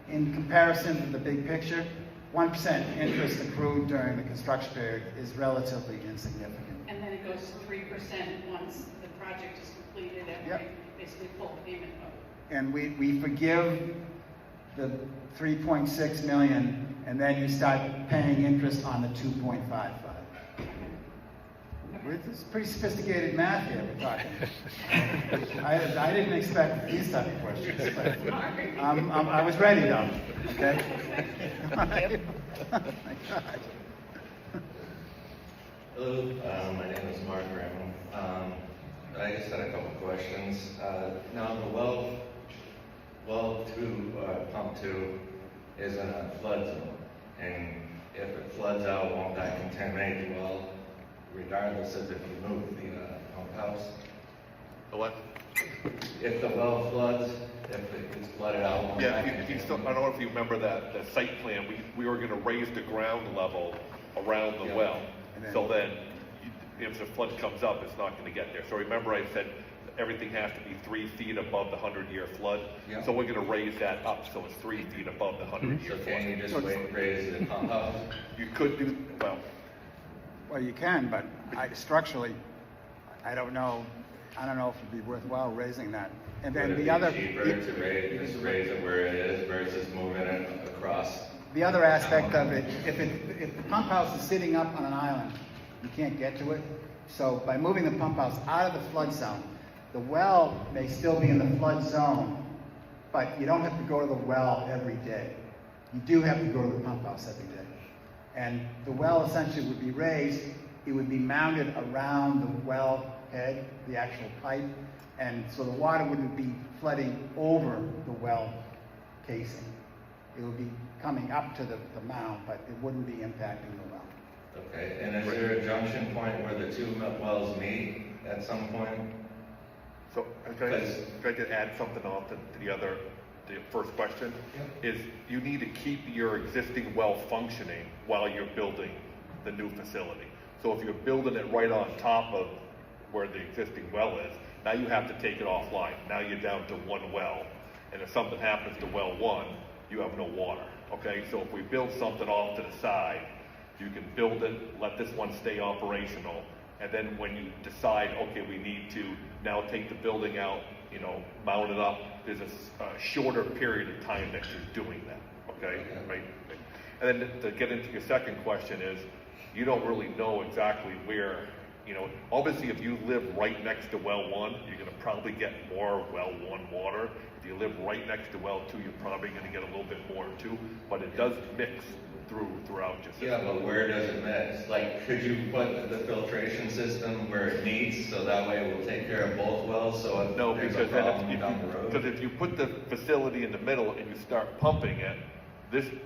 in comparison to the big picture, 1% interest accrued during the construction period is relatively insignificant. And then it goes to 3% once the project is completed and Yep. basically full payment of. And we forgive the 3.6 million, and then you start paying interest on the 2.55. It's pretty sophisticated math here we're talking. I didn't expect these type of questions, but I was ready though, okay? Oh my God. Hello, my name is Mark Graham. I just had a couple questions. Now the well 2, pump 2 is in a flood zone, and if it floods out, won't that contaminate the well, regardless of if you move the pump house? The what? If the well floods if it's flooded out. one Yeah, back if you in still, I don't know if you remember that site plan, we were gonna raise the ground level around the Yeah. well. And then- So then, if the flood comes up, it's not gonna get there. So remember I said everything has to be 3 feet above the 100-year flood? Yeah. So we're gonna raise that up, so it's 3 feet above the 100-year So flood. can you just raise the pump house? You could do, Well, you can, but structurally, I don't know if it'd be worthwhile raising that. And Would then it the be other. cheaper to raise it where it is versus moving it across? The other aspect of it, if the pump house is sitting up on an island, you can't get to it. So by moving the pump house out of the flood zone, the well may still be in the flood zone, but you don't have to go to the well every day. You do have to go to the pump house every day. And the well essentially would be raised, it would be mounted around the well head, the actual pipe, and so the water wouldn't be flooding over the well casing. It would be coming up to the mound, but it wouldn't be impacting the well. Okay, and is there a junction point where the two wells meet at some point? So, can I just add something on to the first question? Is you need to keep your existing well functioning while you're building the new facility. So if you're building it right on top of where the existing well is, now you have to take it offline. Now you're down to one well. And if something happens to well one, you have no water. Okay, so if we build something off to the side, you can build it, let this one stay operational, and then when you decide, okay, we need to now take the building out, mount it up, there's a shorter period of time that you're doing that, okay? Right? And then to get into your second question is, you don't really know exactly where, obviously if you live right next to well one, you're gonna probably get more well one water. If you live right next to well two, you're probably gonna get a little bit more too, but it does mix throughout your system. Yeah, but where does it mix? Like, could you put the filtration system where it meets, so that way it will take care of both wells, so if No, there's because a problem down the road? if you put the facility in the middle and you start pumping it,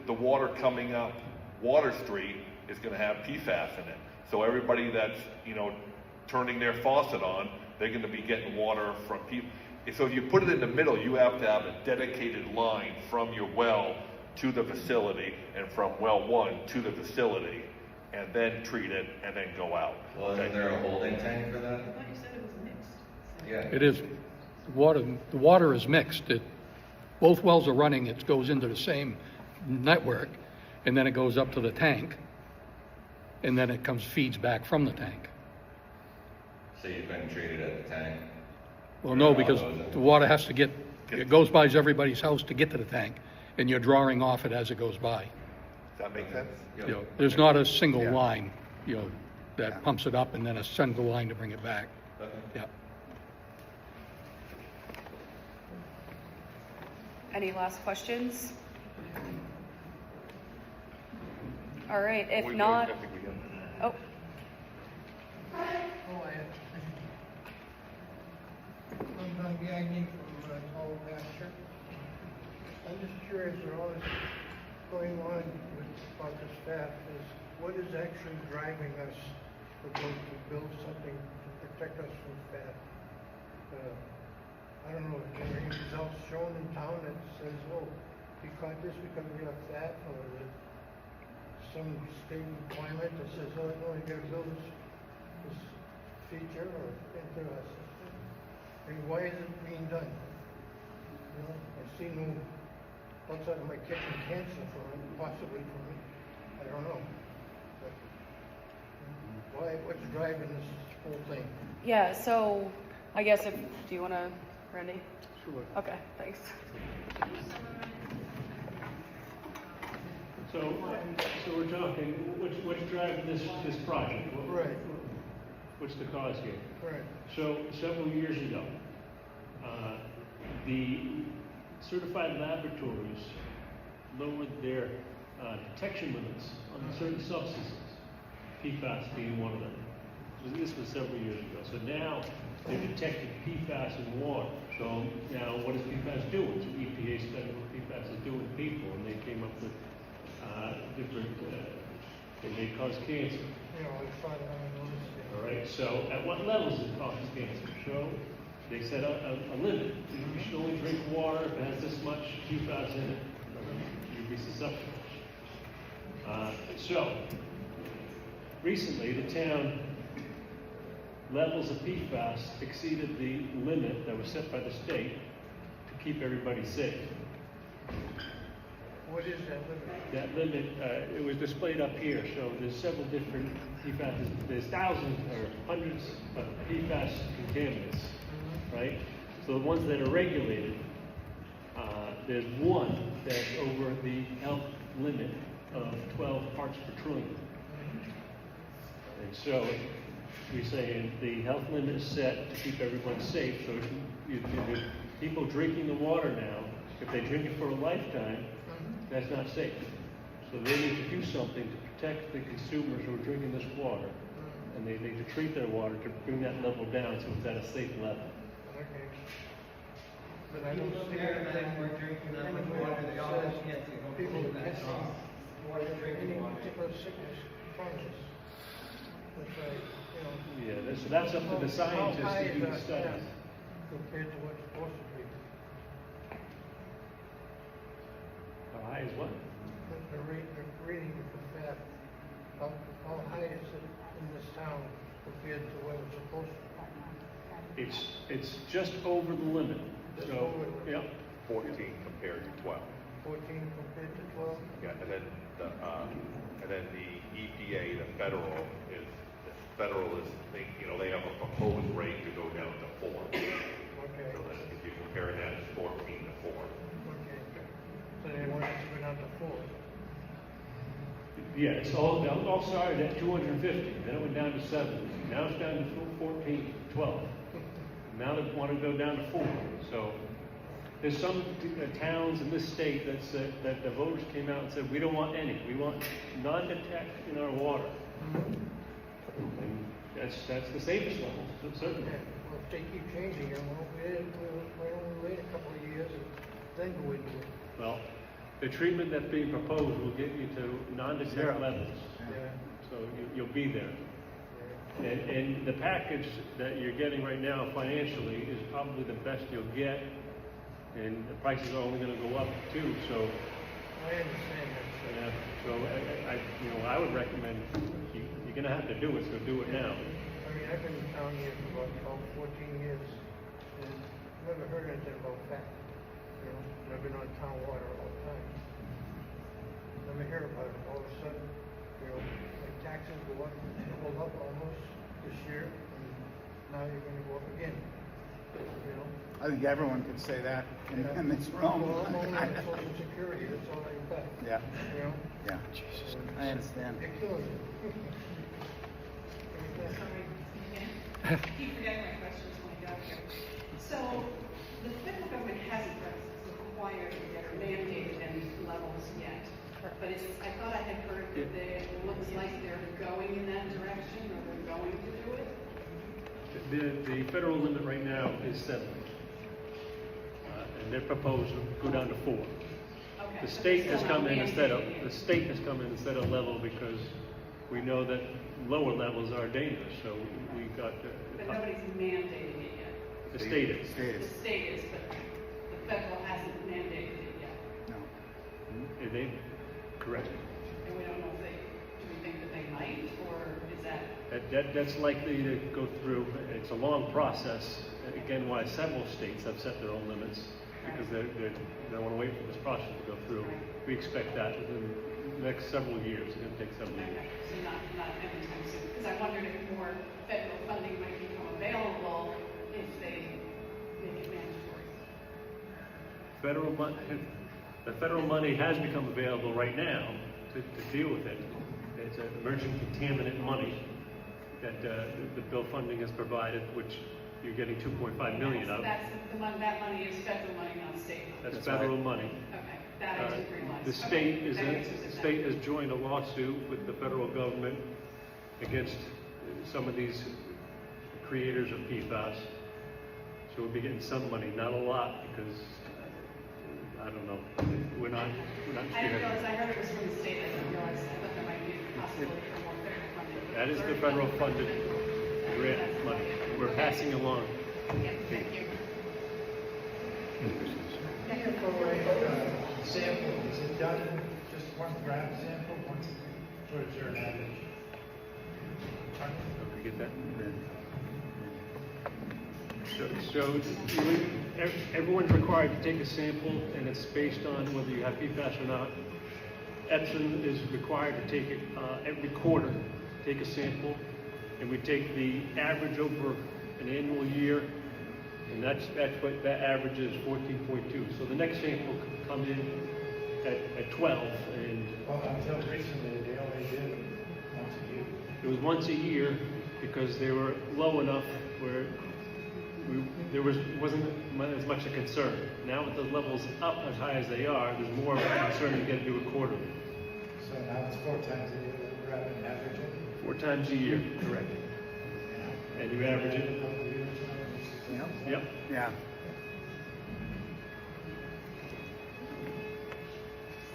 the water coming up Water Street is gonna have PFAS in it. So everybody that's, turning their faucet on, they're gonna be getting water from people. So if you put it in the middle, you have to have a dedicated line from your well to the facility and from well one to the facility, and then treat it and then go out. Well, isn't there a holding tank for that? I thought you said it was mixed. Yeah. It is, the water is mixed. Both wells are running, it goes into the same network, and then it goes up to the tank, and then it feeds back from the tank. So you couldn't treat it at the tank? Well, no, because the water has to it goes by everybody's house to get to the tank, and you're drawing off it as it goes by. Does that make sense? There's not a single line, that pumps it up and then a single line to bring it back. Okay. Yeah. Any last questions? All right, if not, oh, I'm Don Gagnon from Toll Pasture. I'm just curious, with all this going on with about the staff, is what is actually driving us to build something to protect us from theft? I don't know, is there any results shown in town that says, oh, we caught this because we have theft, or is it some state requirement that says, oh, no, you gotta build this feature or into a system? I mean, why is it being done? I see no outside of my kitchen cancer for it, possibly for me. I don't know. But what's driving this whole thing? yeah, so I guess do you want to, Randy? Sure. Okay, thanks. So we're talking, what's driving this project? Right. What's the cause here? Right. So several years ago, the certified laboratories lowered their detection limits on certain substances, PFAS being one of them. This was several years ago. So now they've detected PFAS in water. So now what is PFAS doing? So EPA studied what PFAS is doing to people, and they came up with different, they may cause cancer. You know, I thought I noticed it. All right, so at what levels it causes cancer? So they set a limit. You should only drink water if it has this much PFAS in it, you'd be susceptible. So, recently, the town levels of PFAS exceeded the limit that was set by the state to keep everybody safe. What is that limit? That limit, it was displayed up here, so there's several different PFAS, there's thousands or hundreds of PFAS contaminants, right? So the ones that are regulated, there's one that's over the health limit of 12 parts per trillion. And so we say the health limit is set to keep everyone safe, so if people drinking the water now, if they drink it for a lifetime, that's not safe. So they need to do something to protect the consumers who are drinking this water, and they need to treat their water to bring that level down so it's at a safe level. Okay. But I don't see There, anything. and we're drinking that much water, they all have a chance to go People through that testing song. Water drinking any water. particular sickness from this. That's right, you know. Yeah, so that's up to the scientists How high to do is the that studies. compared to what's supposed to be? How high is what? The reading for fat, how high is it in this town compared to what it's supposed to be? It's just over the limit. Just So, over it. yeah. 14 compared to 12. 14 compared to 12? Yeah, and then the EPA, the federal is, they have a proposed rate to go down to 4. Okay. So that if you compare that, it's 14 to 4. Okay. So they want it to go down to 4? Yeah, it all started at 250, then it went down to 7. Now it's down to 14, 12. Now they want to go down to 4. So there's some towns in this state that the voters came out and said, we don't want any. We want non-detect in our water. And that's the safest level, certainly. Yeah. Well, if they keep changing them, we'll only wait a couple of years and then go into it. Well, the treatment that's being proposed will get you to non-detect levels. Yeah. So you'll be there. And the package that you're getting right now financially is probably the best you'll get. And the prices are only going to go up too, so. I understand that. Yeah, so I would recommend, you're going to have to do it, so do it now. I mean, I've been in town here for about 14 years and never heard anything about fat. You know, and I've been on town water all the time. Never hear about it. All of a sudden, you know, my taxes go up, doubled up almost this year, and now you're gonna go up again. You know? I think everyone could say that in this room. Well, I'm only on Social Security, that's all I got. Yeah. You know? Yeah. I understand. They're killing me. I keep forgetting my questions when I got here. So, the federal government hasn't required or mandated any levels yet. But I thought I had heard that it looks like they're going in that direction, or they're going to do it. The federal limit right now is 7. And their proposal go down to 4. Okay. The state has come in instead of level because we know that lower levels are dangerous. So we got But nobody's mandating it yet. the state is. The state is, but the federal hasn't mandated it yet. Are they correct? And we don't know if do we think that they might, or is that? That's likely to go through. It's a long process. Again, why several states have set their own limits because they want to wait for this process to go through. We expect that within the next several years. It's going to take several years. So not anytime soon, because I wondered if more federal funding might become available if they make it mandatory. The federal money has become available right now to deal with it. It's an emerging contaminant money that the bill funding has provided, which you're getting 2.5 million of. That money is federal money, not state money. That's federal money. Okay, that I didn't realize. The state has joined a lawsuit with the federal government against some of these creators of PFAS. So we'll be getting some money, not a lot, because I don't know. We're not. I didn't realize. I heard it was from the state. I didn't realize. I thought there might be a possibility for more federal funding. That is the federal funded grant money. We're passing along. Thank you. Sample, is it done in just 1 gram sample, or is there an average? Did you get that? So everyone's required to take a sample, and it's based on whether you have PFAS or not. Epsom is required to take it every quarter, take a sample, and we take the average over an annual year, and that's what that average is, 14.2. So the next sample could come in at 12, and Well, until recently, they only did it once a year. it was once a year because they were low enough where there wasn't as much a concern. Now with the levels up as high as they are, there's more of a concern to get to do it quarterly. So now it's 4 times a year, rather than averaging? 4 times a year, correct. And you average it? A couple of years now. Yep. Yeah.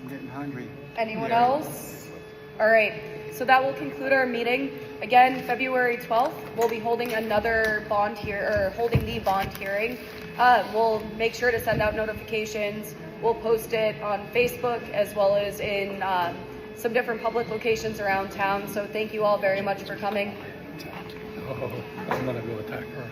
I'm getting hungry. Anyone else? All right, so that will conclude our meeting. Again, February 12th, we'll be holding another holding the bond hearing. We'll make sure to send out notifications. We'll post it on Facebook as well as in some different public locations around town. So thank you all very much for coming. Oh, I'm gonna go attack her.